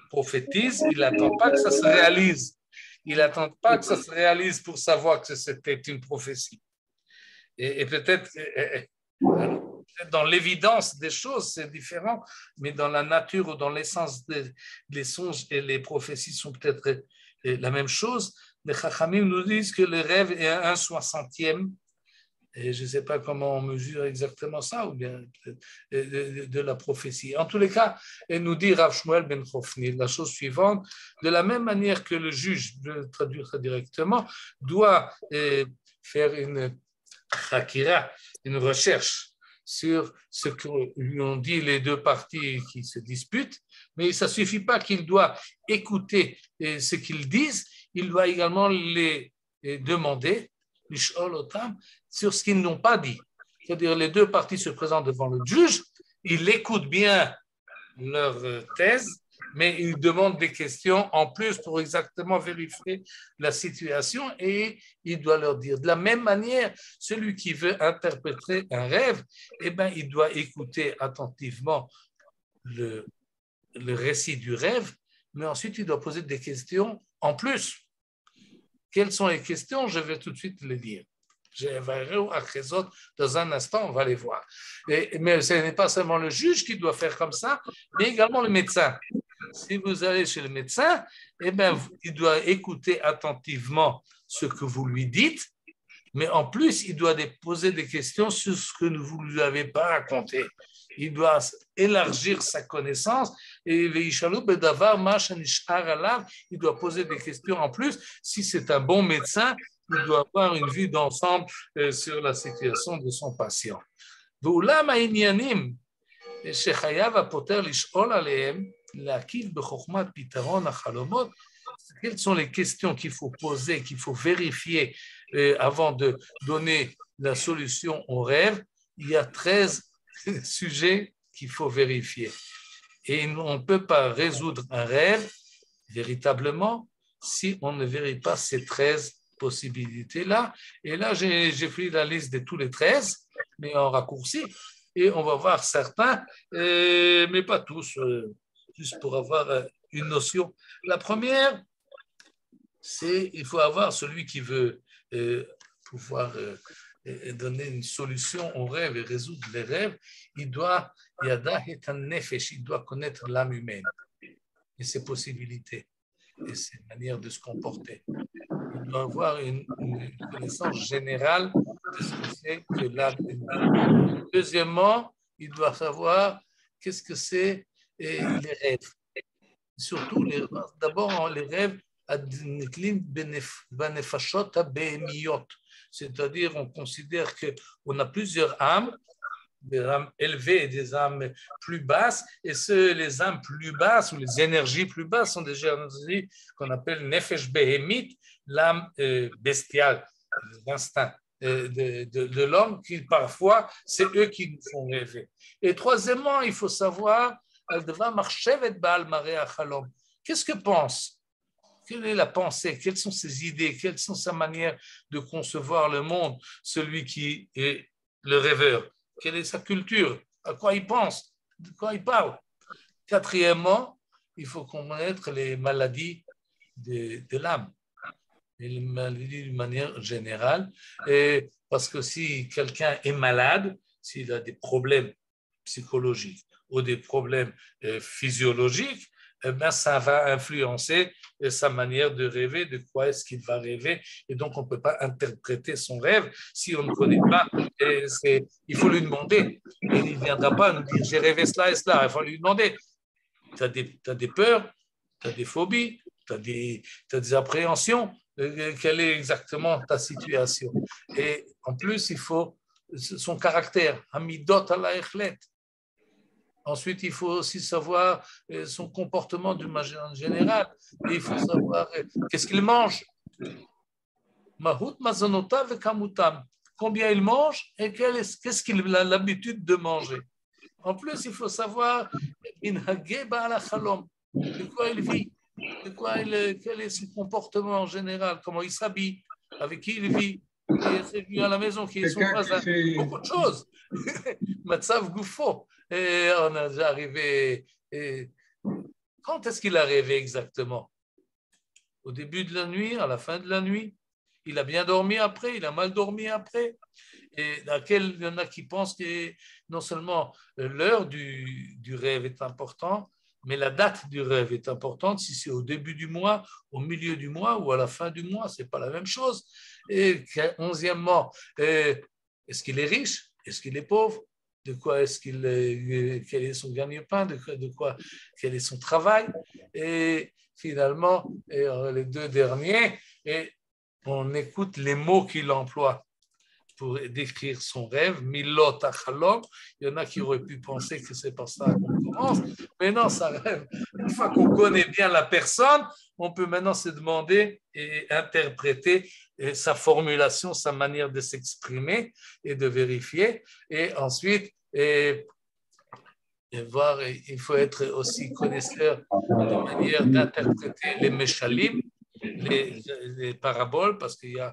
prophétise, il n'attend pas que ça se réalise. Il n'attend pas que ça se réalise pour savoir que c'était une prophétie. Et peut-être dans l'évidence des choses, c'est différent, mais dans la nature ou dans l'essence des songes et les prophéties sont peut-être la même chose. Les Chachamim nous disent que le rêve est un 1/60e. Et je ne sais pas comment on mesure exactement ça, ou bien de la prophétie. En tous les cas, elle nous dit Rav Shmuel ben Chofni la chose suivante, de la même manière que le juge, je vais le traduire ça directement, doit faire une chakira, une recherche sur ce que lui ont dit les deux parties qui se disputent, mais ça ne suffit pas qu'il doit écouter ce qu'ils disent, il doit également les demander sur ce qu'ils n'ont pas dit. C'est-à-dire les deux parties se présentent devant le juge, il écoute bien leur thèse, mais il demande des questions en plus pour exactement vérifier la situation et il doit leur dire. De la même manière, celui qui veut interpréter un rêve, eh bien, il doit écouter attentivement le récit du rêve, mais ensuite il doit poser des questions en plus. Quelles sont les questions? Je vais tout de suite les dire. Dans un instant, on va les voir. Mais ce n'est pas seulement le juge qui doit faire comme ça, mais également le médecin. Si vous allez chez le médecin, eh bien, il doit écouter attentivement ce que vous lui dites, mais en plus, il doit poser des questions sur ce que vous ne lui avez pas raconté. Il doit élargir sa connaissance et il doit poser des questions en plus. Si c'est un bon médecin, il doit avoir une vue d'ensemble sur la situation de son patient. ואולם העניינים שחייב הפותר לשאול עליהם, להקיף בחוכמת פתרון החלומות, quelles sont les questions qu'il faut poser, qu'il faut vérifier avant de donner la solution au rêve. Il y a 13 sujets qu'il faut vérifier. Et on ne peut pas résoudre un rêve véritablement si on ne vérifie pas ces 13 possibilités-là. Et là, j'ai pris la liste de tous les 13, mais en raccourci, et on va voir certains, mais pas tous, juste pour avoir une notion. La première, c'est qu'il faut avoir celui qui veut pouvoir donner une solution aux rêves et résoudre les rêves, il doit connaître l'âme humaine et ses possibilités et ses manières de se comporter. Il doit avoir une connaissance générale de ce que c'est que l'âme humaine. Deuxièmement, il doit savoir qu'est-ce que c'est les rêves. Surtout, d'abord, les rêves, c'est-à-dire on considère qu'on a plusieurs âmes, des âmes élevées et des âmes plus basses, et les âmes plus basses ou les énergies plus basses sont des énergies qu'on appelle nefesh behemit, l'âme bestiale, l'instinct de l'homme, qui parfois, c'est eux qui nous font rêver. Et troisièmement, il faut savoir, qu'est-ce que pense? Quelle est la pensée? Quelles sont ses idées? Quelle sont sa manière de concevoir le monde, celui qui est le rêveur? Quelle est sa culture? À quoi il pense? De quoi il parle? Quatrièmement, il faut connaître les maladies de l'âme, les maladies d'une manière générale, et parce que si quelqu'un est malade, s'il a des problèmes psychologiques ou des problèmes physiologiques, eh bien, ça va influencer sa manière de rêver, de quoi est-ce qu'il va rêver, et donc on ne peut pas interpréter son rêve si on ne connaît pas. Il faut lui demander, et il ne viendra pas nous dire j'ai rêvé cela et cela. Il faut lui demander, tu as des peurs, tu as des phobies, tu as des appréhensions, quelle est exactement ta situation? Et en plus, il faut son caractère, Amidot ala echlet. Ensuite, il faut aussi savoir son comportement d'une manière générale. Et il faut savoir qu'est-ce qu'il mange. Mahut mazonotav et kamutam. Combien il mange et qu'est-ce qu'il a l'habitude de manger. En plus, il faut savoir de quoi il vit, quel est son comportement en général, comment il s'habille, avec qui il vit, qui est venu à la maison, qui est son voisin. Beaucoup de choses. Matzav Goufo. Et on a déjà arrivé. Quand est-ce qu'il a rêvé exactement? Au début de la nuit, à la fin de la nuit? Il a bien dormi après, il a mal dormi après. Et il y en a qui pensent que non seulement l'heure du rêve est importante, mais la date du rêve est importante. Si c'est au début du mois, au milieu du mois ou à la fin du mois, ce n'est pas la même chose. Et 11e, est-ce qu'il est riche? Est-ce qu'il est pauvre? De quoi est-ce quel est son gagne-pain? Quel est son travail? Et finalement, les deux derniers, et on écoute les mots qu'il emploie pour décrire son rêve, Milot Achalom. Il y en a qui auraient pu penser que c'est par ça qu'on commence, mais non, ça rêve. Une fois qu'on connaît bien la personne, on peut maintenant se demander et interpréter sa formulation, sa manière de s'exprimer et de vérifier. Et ensuite, voir, il faut être aussi connaisseur de manière d'interpréter les meshalim, les paraboles, parce qu'il y a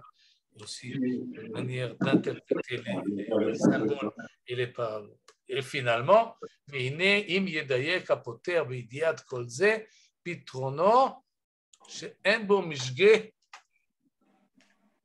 aussi une manière d'interpréter les symboles et les paroles. Et finalement, im yedayek hapoter b'idiat kol ze pitrono she'en bo mishge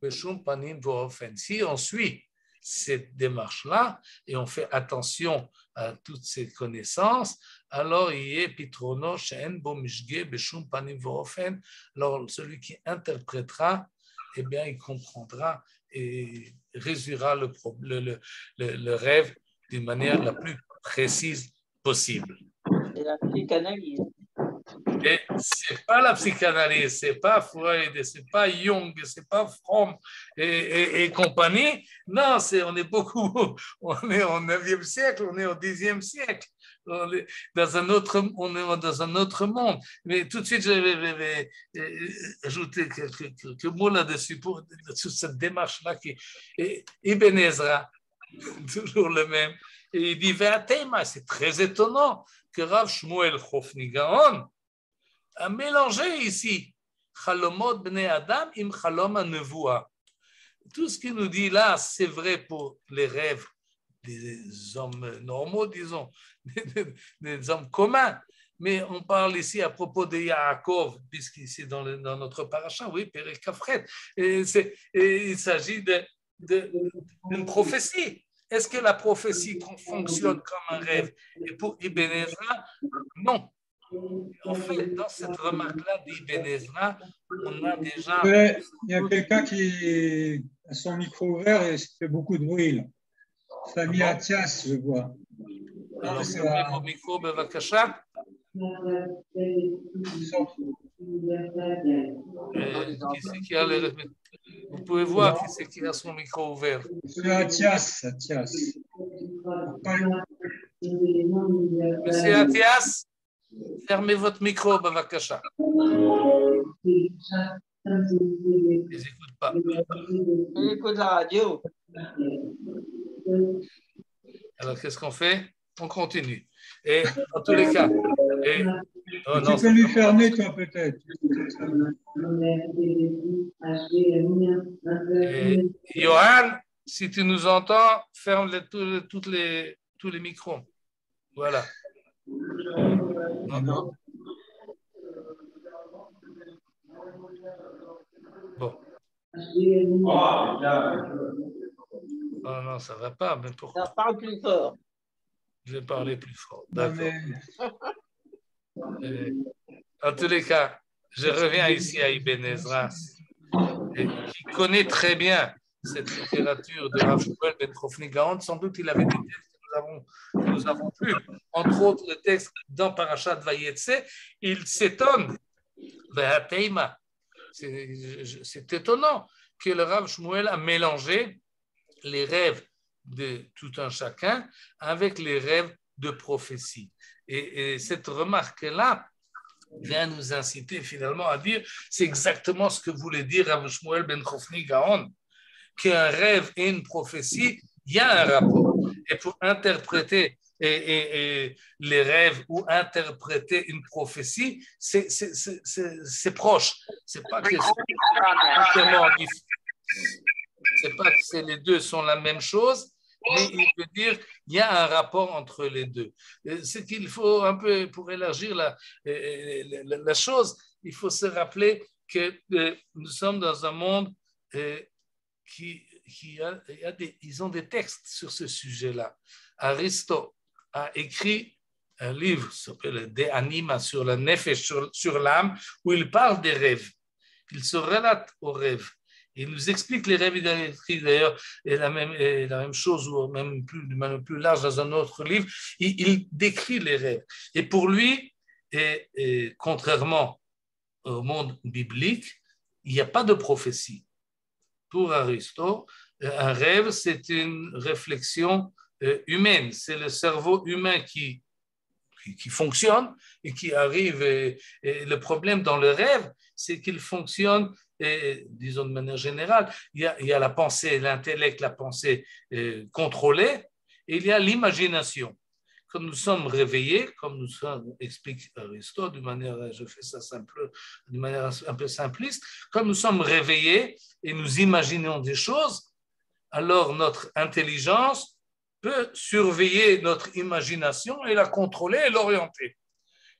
b'shum panim v'ofen. Si on suit cette démarche-là et on fait attention à toutes ces connaissances, alors il y a pitrono she'en bo mishge b'shum panim v'ofen. Alors celui qui interprétera, eh bien, il comprendra et résoudra le rêve d'une manière la plus précise possible. C'est la psychanalyse. Et c'est pas la psychanalyse, c'est pas Freud, c'est pas Jung, c'est pas Fromm et compagnie. Non, on est beaucoup, on est au 9e siècle, on est au 10e siècle. On est dans un autre monde. Mais tout de suite, je vais ajouter quelques mots là-dessus pour cette démarche-là qui est Ibn Ezra, toujours le même. Et il dit Ve'atema, c'est très étonnant que Rav Shmuel Chofni Gaon a mélangé ici Chalomot Bnei Adam im Chalom HaNevoua. Tout ce qu'il nous dit là, c'est vrai pour les rêves des hommes normaux, disons, des hommes communs. Mais on parle ici à propos de Yaakov, puisque c'est dans notre paracha, oui, Perek Kafret. Et il s'agit d'une prophétie. Est-ce que la prophétie fonctionne comme un rêve? Et pour Ibn Ezra, non. En fait, dans cette remarque-là d'Ibn Ezra, on a déjà... Il y a quelqu'un qui a son micro ouvert et ça fait beaucoup de bruit. Là. Famille Athias, je vois. Alors, fermez vos micros, Bevakasha. Vous pouvez voir qui c'est qui a son micro ouvert. C'est Athias. Monsieur Athias, fermez votre micro, Bavakasha. Ils n'écoutent pas. Ils écoutent la radio. Alors, qu'est-ce qu'on fait? On continue. Et en tous les cas... tu peux lui fermer, toi, peut-être. Johan, si tu nous entends, ferme tous les micros. Voilà. Non. Bon. Non, ça ne va pas. Mais pourquoi? Ça parle plus fort. Je vais parler plus fort. D'accord. En tous les cas, je reviens ici à Ibn Ezra, qui connaît très bien cette littérature de Rav Shmuel ben Chofni Gaon. Sans doute, il avait des textes que nous avons lus, entre autres le texte dans Parashat Vayetse. Il s'étonne, c'est étonnant que le Rav Shmuel a mélangé les rêves de tout un chacun avec les rêves de prophétie. Et cette remarque-là vient nous inciter finalement à dire, c'est exactement ce que voulait dire Rav Shmuel ben Chofni Gaon, qu'un rêve et une prophétie, il y a un rapport. Et pour interpréter les rêves ou interpréter une prophétie, c'est proche. C'est pas que les deux sont la même chose, mais il veut dire qu'il y a un rapport entre les deux. Ce qu'il faut un peu, pour élargir la chose, il faut se rappeler que nous sommes dans un monde ils ont des textes sur ce sujet-là. Aristote a écrit un livre qui s'appelle De Anima sur la nefesh, sur l'âme, où il parle des rêves. Il se relate aux rêves. Il nous explique les rêves. Il a écrit d'ailleurs la même chose, ou même plus large dans un autre livre. Il décrit les rêves. Et pour lui, contrairement au monde biblique, il n'y a pas de prophétie. Pour Aristote, un rêve, c'est une réflexion humaine. C'est le cerveau humain qui fonctionne et qui arrive. Et le problème dans le rêve, c'est qu'il fonctionne, disons de manière générale, il y a la pensée, l'intellect, la pensée contrôlée, et il y a l'imagination. Quand nous sommes réveillés, comme explique Aristote, je fais ça de manière un peu simpliste, quand nous sommes réveillés et nous imaginons des choses, alors notre intelligence peut surveiller notre imagination et la contrôler et l'orienter.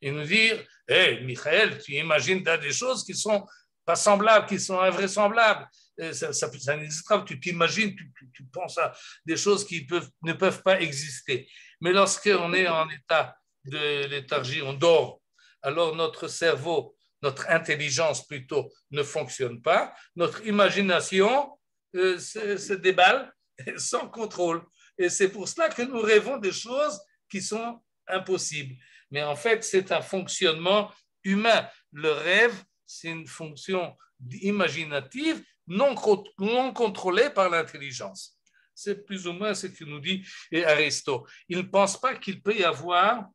Et nous dire, hey, Michael, tu imagines des choses qui ne sont pas semblables, qui sont invraisemblables. Ça n'existe pas, tu t'imagines, tu penses à des choses qui ne peuvent pas exister. Mais lorsqu'on est en état de léthargie, on dort, alors notre cerveau, notre intelligence plutôt, ne fonctionne pas, notre imagination se déballe sans contrôle. Et c'est pour cela que nous rêvons des choses qui sont impossibles. Mais en fait, c'est un fonctionnement humain. Le rêve, c'est une fonction imaginative non contrôlée par l'intelligence. C'est plus ou moins ce que nous dit Aristote. Il ne pense pas qu'il peut y avoir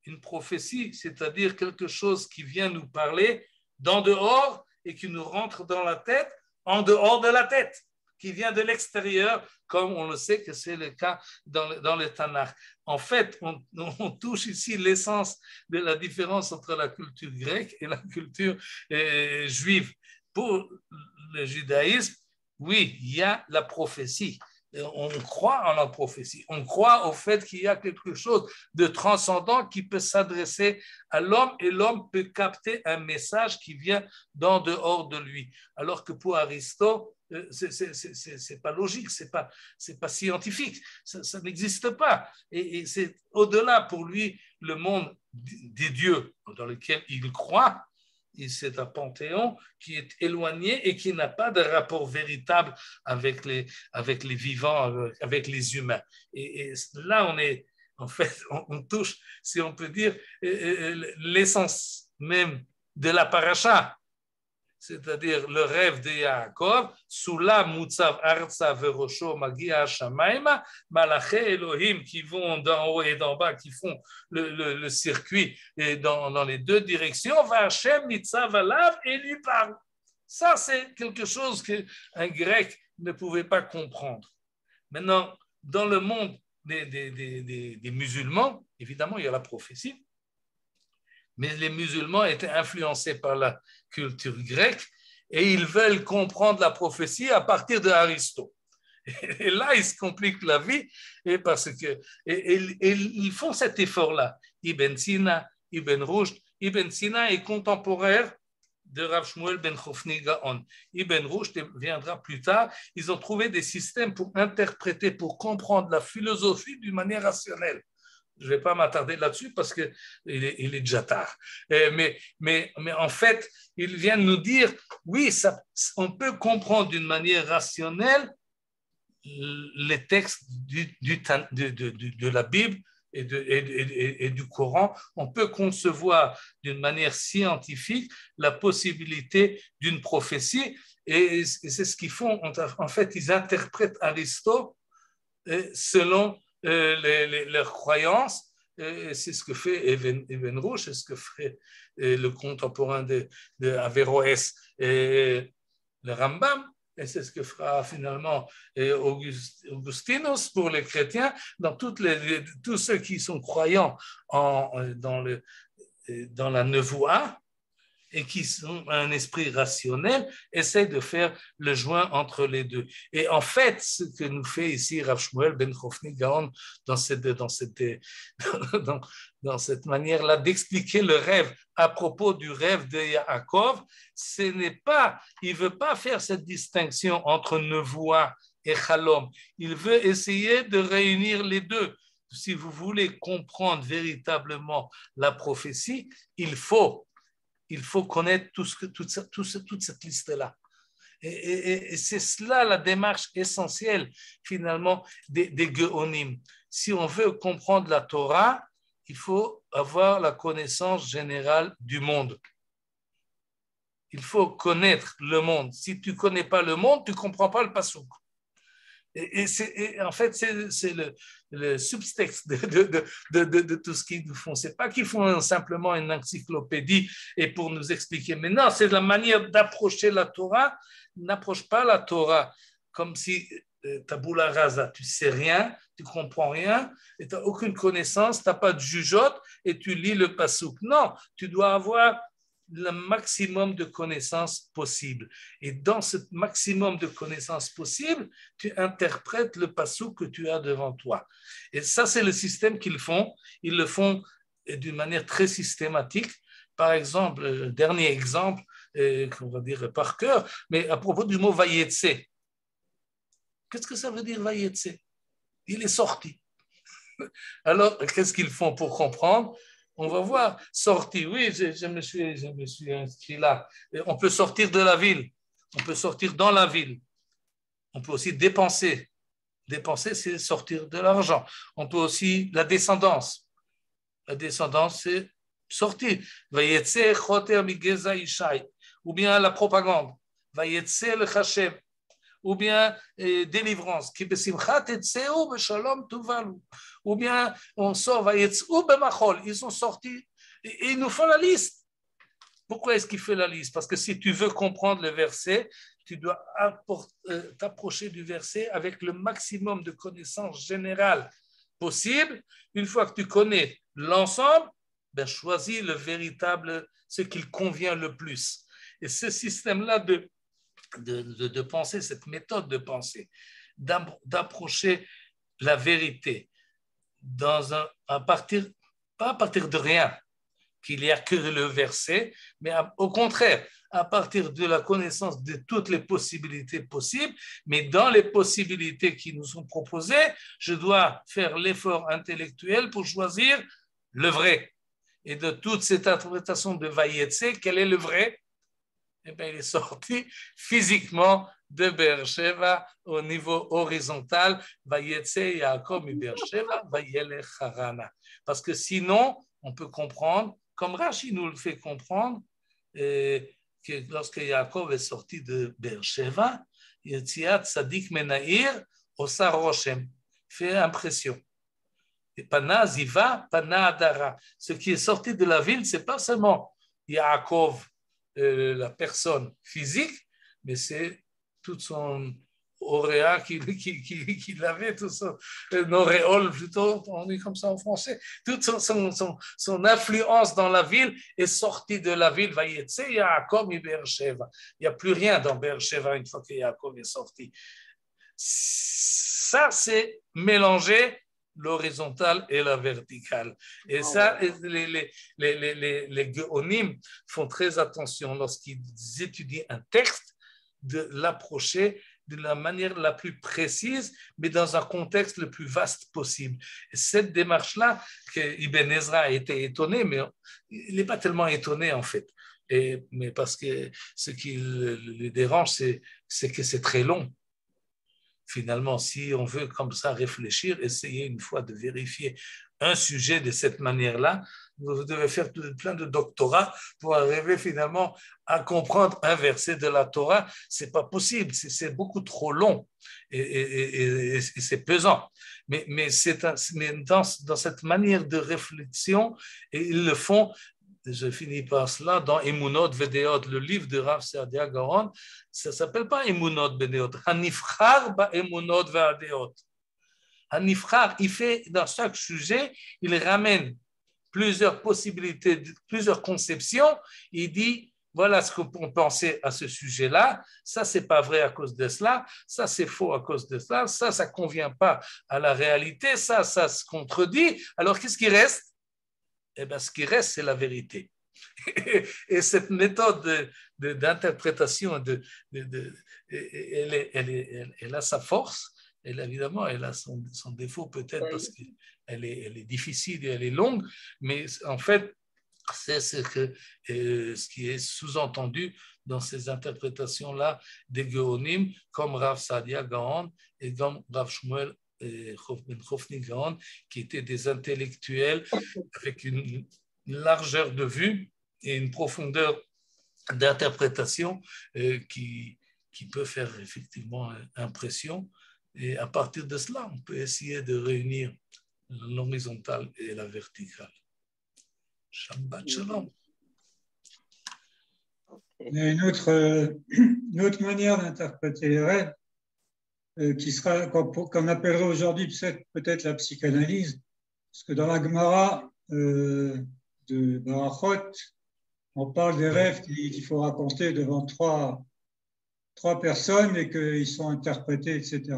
une prophétie, c'est-à-dire quelque chose qui vient nous parler d'en dehors et qui nous rentre dans la tête, en dehors de la tête, qui vient de l'extérieur, comme on le sait que c'est le cas dans le Tanakh. En fait, on touche ici l'essence de la différence entre la culture grecque et la culture juive. Pour le judaïsme, oui, il y a la prophétie. On croit en la prophétie, on croit au fait qu'il y a quelque chose de transcendant qui peut s'adresser à l'homme et l'homme peut capter un message qui vient d'en dehors de lui. Alors que pour Aristote, c'est pas logique, c'est pas scientifique, ça n'existe pas. Et c'est au-delà pour lui le monde des dieux dans lequel il croit. Et c'est un panthéon qui est éloigné et qui n'a pas de rapport véritable avec les vivants, avec les humains. Et là, on touche, si on peut dire, l'essence même de la paracha, c'est-à-dire le rêve de Yaakov, Sula Mutzav Arza Verosho Magia Shamaima, Malaché Elohim qui vont d'en haut et d'en bas, qui font le circuit dans les deux directions, va Hashem Mitzav Alav et lui parle. Ça, c'est quelque chose qu'un grec ne pouvait pas comprendre. Maintenant, dans le monde des musulmans, évidemment, il y a la prophétie, mais les musulmans étaient influencés par la culture grecque et ils veulent comprendre la prophétie à partir de Aristote. Et là, ils se compliquent la vie et ils font cet effort-là. Ibn Sina, Ibn Rushd. Ibn Sina est contemporain de Rav Shmuel ben Chofni Gaon. Ibn Rushd viendra plus tard. Ils ont trouvé des systèmes pour interpréter, pour comprendre la philosophie d'une manière rationnelle. Je ne vais pas m'attarder là-dessus parce qu'il est déjà tard. Mais en fait, il vient nous dire, oui, on peut comprendre d'une manière rationnelle les textes de la Bible et du Coran. On peut concevoir d'une manière scientifique la possibilité d'une prophétie. Et c'est ce qu'ils font. En fait, ils interprètent Aristote selon leurs croyances, c'est ce que fait Ibn Rushd, c'est ce que fait le contemporain de Averroès et le Rambam, et c'est ce que fera finalement Augustinus pour les chrétiens, dans tous ceux qui sont croyants dans la nevoie et qui sont un esprit rationnel, essaient de faire le joint entre les deux. Et en fait, ce que nous fait ici Rav Shmuel ben Chofni Gaon dans cette manière-là d'expliquer le rêve à propos du rêve de Yaakov, il ne veut pas faire cette distinction entre nevoie et chalom. Il veut essayer de réunir les deux. Si vous voulez comprendre véritablement la prophétie, il faut connaître toute cette liste-là. Et c'est cela la démarche essentielle, finalement, des Geonim. Si on veut comprendre la Torah, il faut avoir la connaissance générale du monde. Il faut connaître le monde. Si tu ne connais pas le monde, tu ne comprends pas le Passouk. Et en fait, c'est le subtexte de tout ce qu'ils nous font. Ce n'est pas qu'ils font simplement une encyclopédie et pour nous expliquer. Mais non, c'est la manière d'approcher la Torah. N'approche pas la Torah comme si tabula rasa, tu ne sais rien, tu ne comprends rien, et tu n'as aucune connaissance, tu n'as pas de jugeote et tu lis le Passouk. Non, tu dois avoir le maximum de connaissances possible. Et dans ce maximum de connaissances possible, tu interprètes le passouk que tu as devant toi. Et ça, c'est le système qu'ils font. Ils le font d'une manière très systématique. Par exemple, dernier exemple, qu'on va dire par cœur, mais à propos du mot vayetse. Qu'est-ce que ça veut dire vayetse? Il est sorti. Alors, qu'est-ce qu'ils font pour comprendre? On va voir, sorti, oui, je me suis inscrit là. On peut sortir de la ville, on peut sortir dans la ville, on peut aussi dépenser. Dépenser, c'est sortir de l'argent. On peut aussi, la descendance. La descendance, c'est sorti. Vayetze choter migeza ishai, ou bien la propagande. Vayetze le chashem, ou bien délivrance. Ki besimcha tetzeu beshalom tuvalu, ou bien on sort vayetzu bemachol. Ils sont sortis et ils nous font la liste. Pourquoi est-ce qu'il fait la liste? Parce que si tu veux comprendre le verset, tu dois t'approcher du verset avec le maximum de connaissances générales possible. Une fois que tu connais l'ensemble, ben choisis le véritable, ce qui convient le plus. Et ce système-là de pensée, cette méthode de pensée, d'approcher la vérité pas à partir de rien, qu'il n'y a que le verset, mais au contraire, à partir de la connaissance de toutes les possibilités possibles, mais dans les possibilités qui nous sont proposées, je dois faire l'effort intellectuel pour choisir le vrai. Et de toute cette interprétation de Vayetze, quel est le vrai? Eh bien, il est sorti physiquement de Beersheva au niveau horizontal, Vayetze Yaakov mi Beersheva, Vayelech Harana. Parce que sinon, on peut comprendre, comme Rashi nous le fait comprendre, que lorsque Yaakov est sorti de Beersheva, Yetziat Sadik Menaïr Osa Roshem, fait impression. Et Pana Ziva, Pana Adara. Ce qui est sorti de la ville, ce n'est pas seulement Yaakov, la personne physique, mais c'est toute son auréa qu'il avait, tout son auréole, plutôt, on dit comme ça en français, toute son influence dans la ville est sortie de la ville. Vayetze Yaakov mi Beersheva. Il n'y a plus rien dans Beersheva une fois que Yaakov est sorti. Ça, c'est mélanger l'horizontale et la verticale. Et ça, les Géonim font très attention lorsqu'ils étudient un texte de l'approcher de la manière la plus précise, mais dans un contexte le plus vaste possible. Et cette démarche-là, que Ibn Ezra a été étonné, mais il n'est pas tellement étonné en fait. Mais parce que ce qui le dérange, c'est que c'est très long. Finalement, si on veut comme ça réfléchir, essayer une fois de vérifier un sujet de cette manière-là, vous devez faire plein de doctorats pour arriver finalement à comprendre un verset de la Torah. C'est pas possible, c'est beaucoup trop long et c'est pesant. Mais dans cette manière de réflexion, et ils le font. Je finis par cela, dans Emunot Vedeot, le livre de Rav Saadia Gaon, ça ne s'appelle pas Emunot Vedeot, Hanifchar ba Emunot Vedeot. Hanifchar, il fait, dans chaque sujet, il ramène plusieurs possibilités, plusieurs conceptions, il dit, voilà ce qu'on pensait à ce sujet-là, ça c'est pas vrai à cause de cela, ça c'est faux à cause de cela, ça convient pas à la réalité, ça se contredit, alors qu'est-ce qui reste? Eh bien, ce qui reste, c'est la vérité. Et cette méthode d'interprétation, elle a sa force, évidemment, elle a son défaut peut-être parce qu'elle est difficile et elle est longue, mais en fait, c'est ce qui est sous-entendu dans ces interprétations-là des Géonim, comme Rav Saadia Gaon et comme Rav Shmuel Ben Chofni Gaon, qui étaient des intellectuels avec une largeur de vue et une profondeur d'interprétation qui peut faire effectivement impression. Et à partir de cela, on peut essayer de réunir l'horizontale et la verticale. Shabbat Shalom. Il y a une autre manière d'interpréter les rêves qui sera, qu'on appellerait aujourd'hui peut-être la psychanalyse, parce que dans la Gemara de Barachot, on parle des rêves qu'il faut raconter devant trois personnes et qu'ils sont interprétés, etc.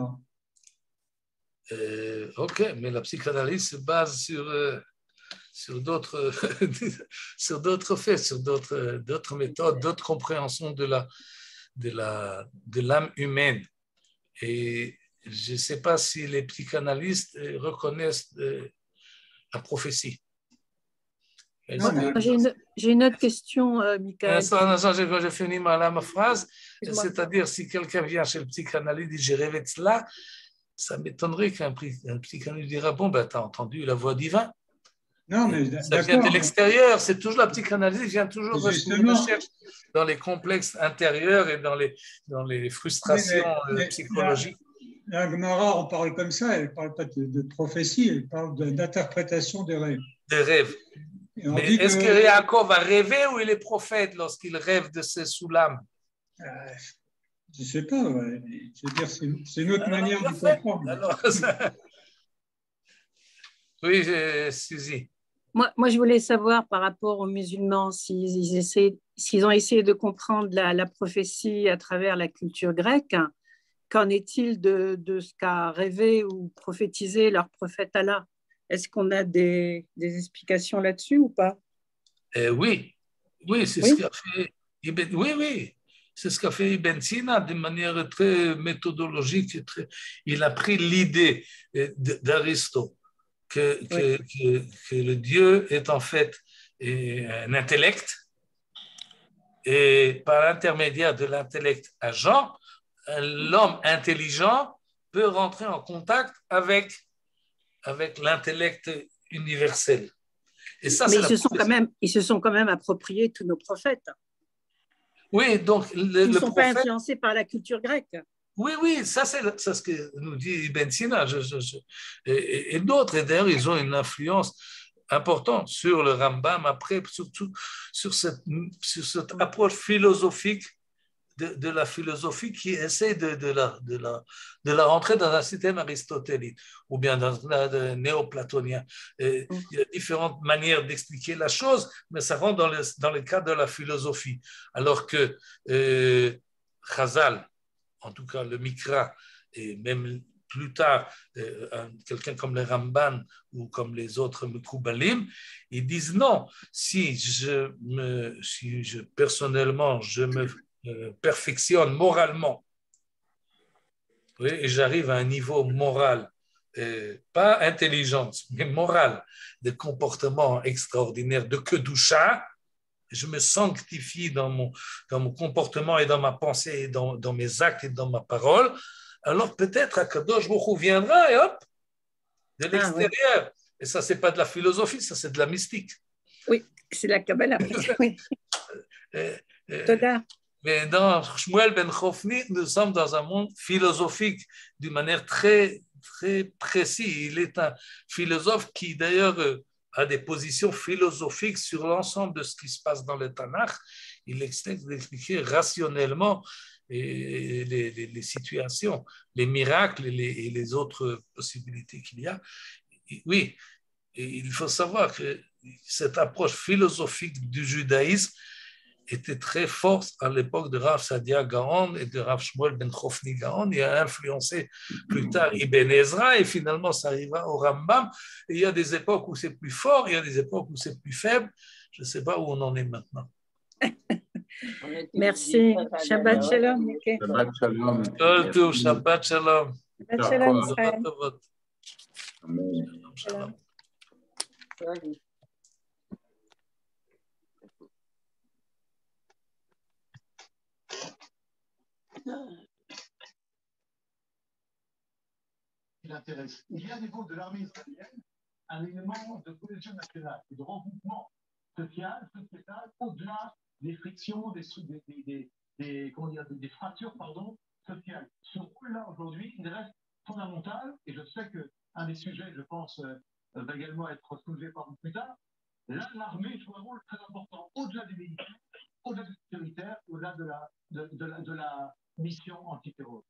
Ok, mais la psychanalyse se base sur d'autres faits, sur d'autres méthodes, d'autres compréhensions de l'âme humaine. Et je ne sais pas si les psychanalystes reconnaissent la prophétie. J'ai une autre question, Michael. J'ai fini ma phrase. C'est-à-dire, si quelqu'un vient chez le psychanalyste et dit « j'ai rêvé de cela », ça m'étonnerait qu'un psychanalyste dira « bon, ben, tu as entendu la voix divine ». Non, mais ça vient de l'extérieur, c'est toujours la psychanalyse vient toujours justement dans les complexes intérieurs et dans les frustrations psychologiques. La Gemara, on parle comme ça, elle ne parle pas de prophétie, elle parle d'interprétation des rêves. Des rêves. Mais est-ce que Yaakov va rêver ou il est prophète lorsqu'il rêve de ses soulames? Je ne sais pas, ouais. Je veux dire, c'est une autre manière de comprendre. Alors, oui, Suzy. Moi, je voulais savoir par rapport aux musulmans s'ils ont essayé de comprendre la prophétie à travers la culture grecque. Qu'en est-il de ce qu'a rêvé ou prophétisé leur prophète Allah? Est-ce qu'on a des explications là-dessus ou pas? Oui, c'est ce qu'a fait Ibn, oui, c'est ce qu'a fait Ibn Sina de manière très méthodologique. Il a pris l'idée d'Aristote que le Dieu est en fait un intellect et par l'intermédiaire de l'intellect agent, l'homme intelligent peut rentrer en contact avec l'intellect universel. Et ça, mais ils se sont quand même appropriés tous nos prophètes. Oui, donc ils ne sont pas influencés par la culture grecque. Oui, ça c'est ce que nous dit Ibn Sina et d'autres. Et d'ailleurs, ils ont une influence importante sur le Rambam, après, surtout sur cette approche philosophique de la philosophie qui essaie de la rentrer dans un système aristotélien ou bien dans un néoplatonien. Il y a différentes manières d'expliquer la chose, mais ça rentre dans le cadre de la philosophie. Alors que Chazal, en tout cas le Mikra, et même plus tard, quelqu'un comme le Ramban ou comme les autres Mekoubalim, ils disent non, si personnellement, je me perfectionne moralement, oui, et j'arrive à un niveau moral, pas intelligence, mais moral, de comportement extraordinaire, de kedusha, je me sanctifie dans mon comportement et dans ma pensée, et dans mes actes et dans ma parole, alors peut-être Akadosh Baruch Hu viendra et hop, de l'extérieur. Ouais. Et ça, c'est pas de la philosophie, ça, c'est de la mystique. Oui, c'est la Kabbalah. Oui. Toda. Mais dans Shmuel ben Chofni, nous sommes dans un monde philosophique d'une manière très, très précise. Il est un philosophe qui, d'ailleurs, a des positions philosophiques sur l'ensemble de ce qui se passe dans le Tanakh. Il essaie d'expliquer rationnellement les situations, les miracles et les autres possibilités qu'il y a. Oui, et il faut savoir que cette approche philosophique du judaïsme était très forte à l'époque de Rav Sadia Gaon et de Rav Shmuel ben Chofni Gaon, et a influencé plus tard Ibn Ezra, et finalement ça arriva au Rambam. Et il y a des époques où c'est plus fort, il y a des époques où c'est plus faible. Je ne sais pas où on en est maintenant. Merci. Shabbat shalom. Shabbat shalom. Shabbat shalom. Shabbat shalom. Amen. Shalom. Il y a au niveau de l'armée israélienne un élément de cohésion nationale et de regroupement social, sociétal, au-delà des frictions, des fractures sociales. Ce rôle-là, aujourd'hui, il reste fondamental, et je sais qu'un des sujets, je pense, va également être soulevé par vous plus tard. Là, l'armée joue un rôle très important, au-delà des militaires, au-delà du sécuritaire, au-delà de la mission antiterroriste.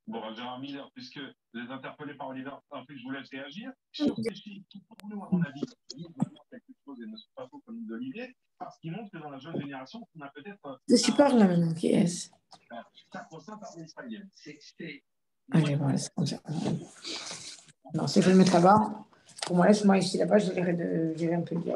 Bon, Gérard Miller, puisque vous êtes interpellé par Oliver, en plus je vous laisse réagir. Sur ces chiffres, qui pour nous, à mon avis, disent vraiment quelque chose et ne sont pas faux comme dit Olivier, parce qu'ils montrent que dans la jeune génération, on a peut-être. Je suis par là maintenant, qui est-ce? Sacro-saint armée israélienne. Allez, voilà, c'est comme ça. Non, si je vais le mettre là-bas, pour moi, laisse-moi ici, là-bas, je vais un peu dire.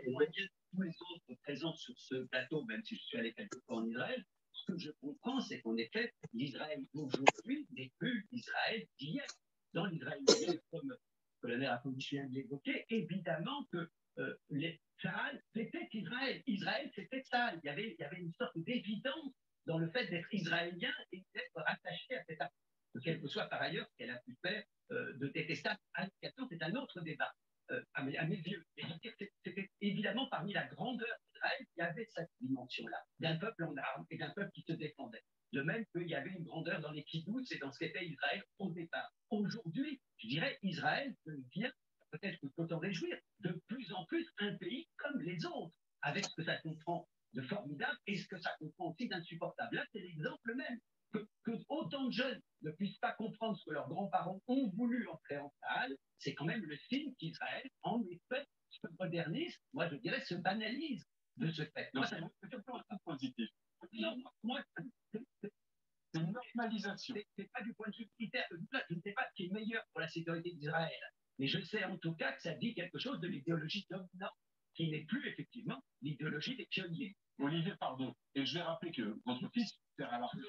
On voit bien tous les autres présents sur ce plateau, même si je suis allé quelque fois en Israël. Ce que je comprends, c'est qu'en effet, l'Israël d'aujourd'hui n'est plus l'Israël d'hier. Dans l'Israël d'hier, comme le colonel Apollinaire vient de l'évoquer, évidemment que Tsahal, c'était Israël. Israël, c'était Tsahal. Il y avait une sorte d'évidence dans le fait d'être israélien et d'être attaché à cette affaire. Quel que soit par ailleurs ce qu'elle a pu faire de détestable indication, c'est un autre débat. à mes yeux. Et je veux dire que c'était évidemment parmi la grandeur d'Israël, il y avait cette dimension-là, d'un peuple en armes et d'un peuple qui se défendait. De même qu'il y avait une grandeur dans les kibboutz et dans ce qu'était Israël au départ. Aujourd'hui, je dirais, Israël devient, peut-être qu'il faut s'en réjouir, de plus en plus un pays comme les autres, avec ce que ça comprend de formidable et ce que ça comprend aussi d'insupportable. Là, c'est l'exemple même. Que autant de jeunes ne puissent pas comprendre ce que leurs grands-parents ont voulu entrer en salle, c'est quand même le signe qu'Israël, en effet, se modernise, moi je dirais se banalise de ce fait. Donc, c'est plutôt un positif. Non, moi, c'est une normalisation. C'est pas du point de vue militaire. Je ne sais pas ce qui est meilleur pour la sécurité d'Israël, mais je sais en tout cas que ça dit quelque chose de l'idéologie dominante, qui n'est plus effectivement l'idéologie des pionniers. Olivier, pardon, et je vais rappeler que votre fils sert à l'armée.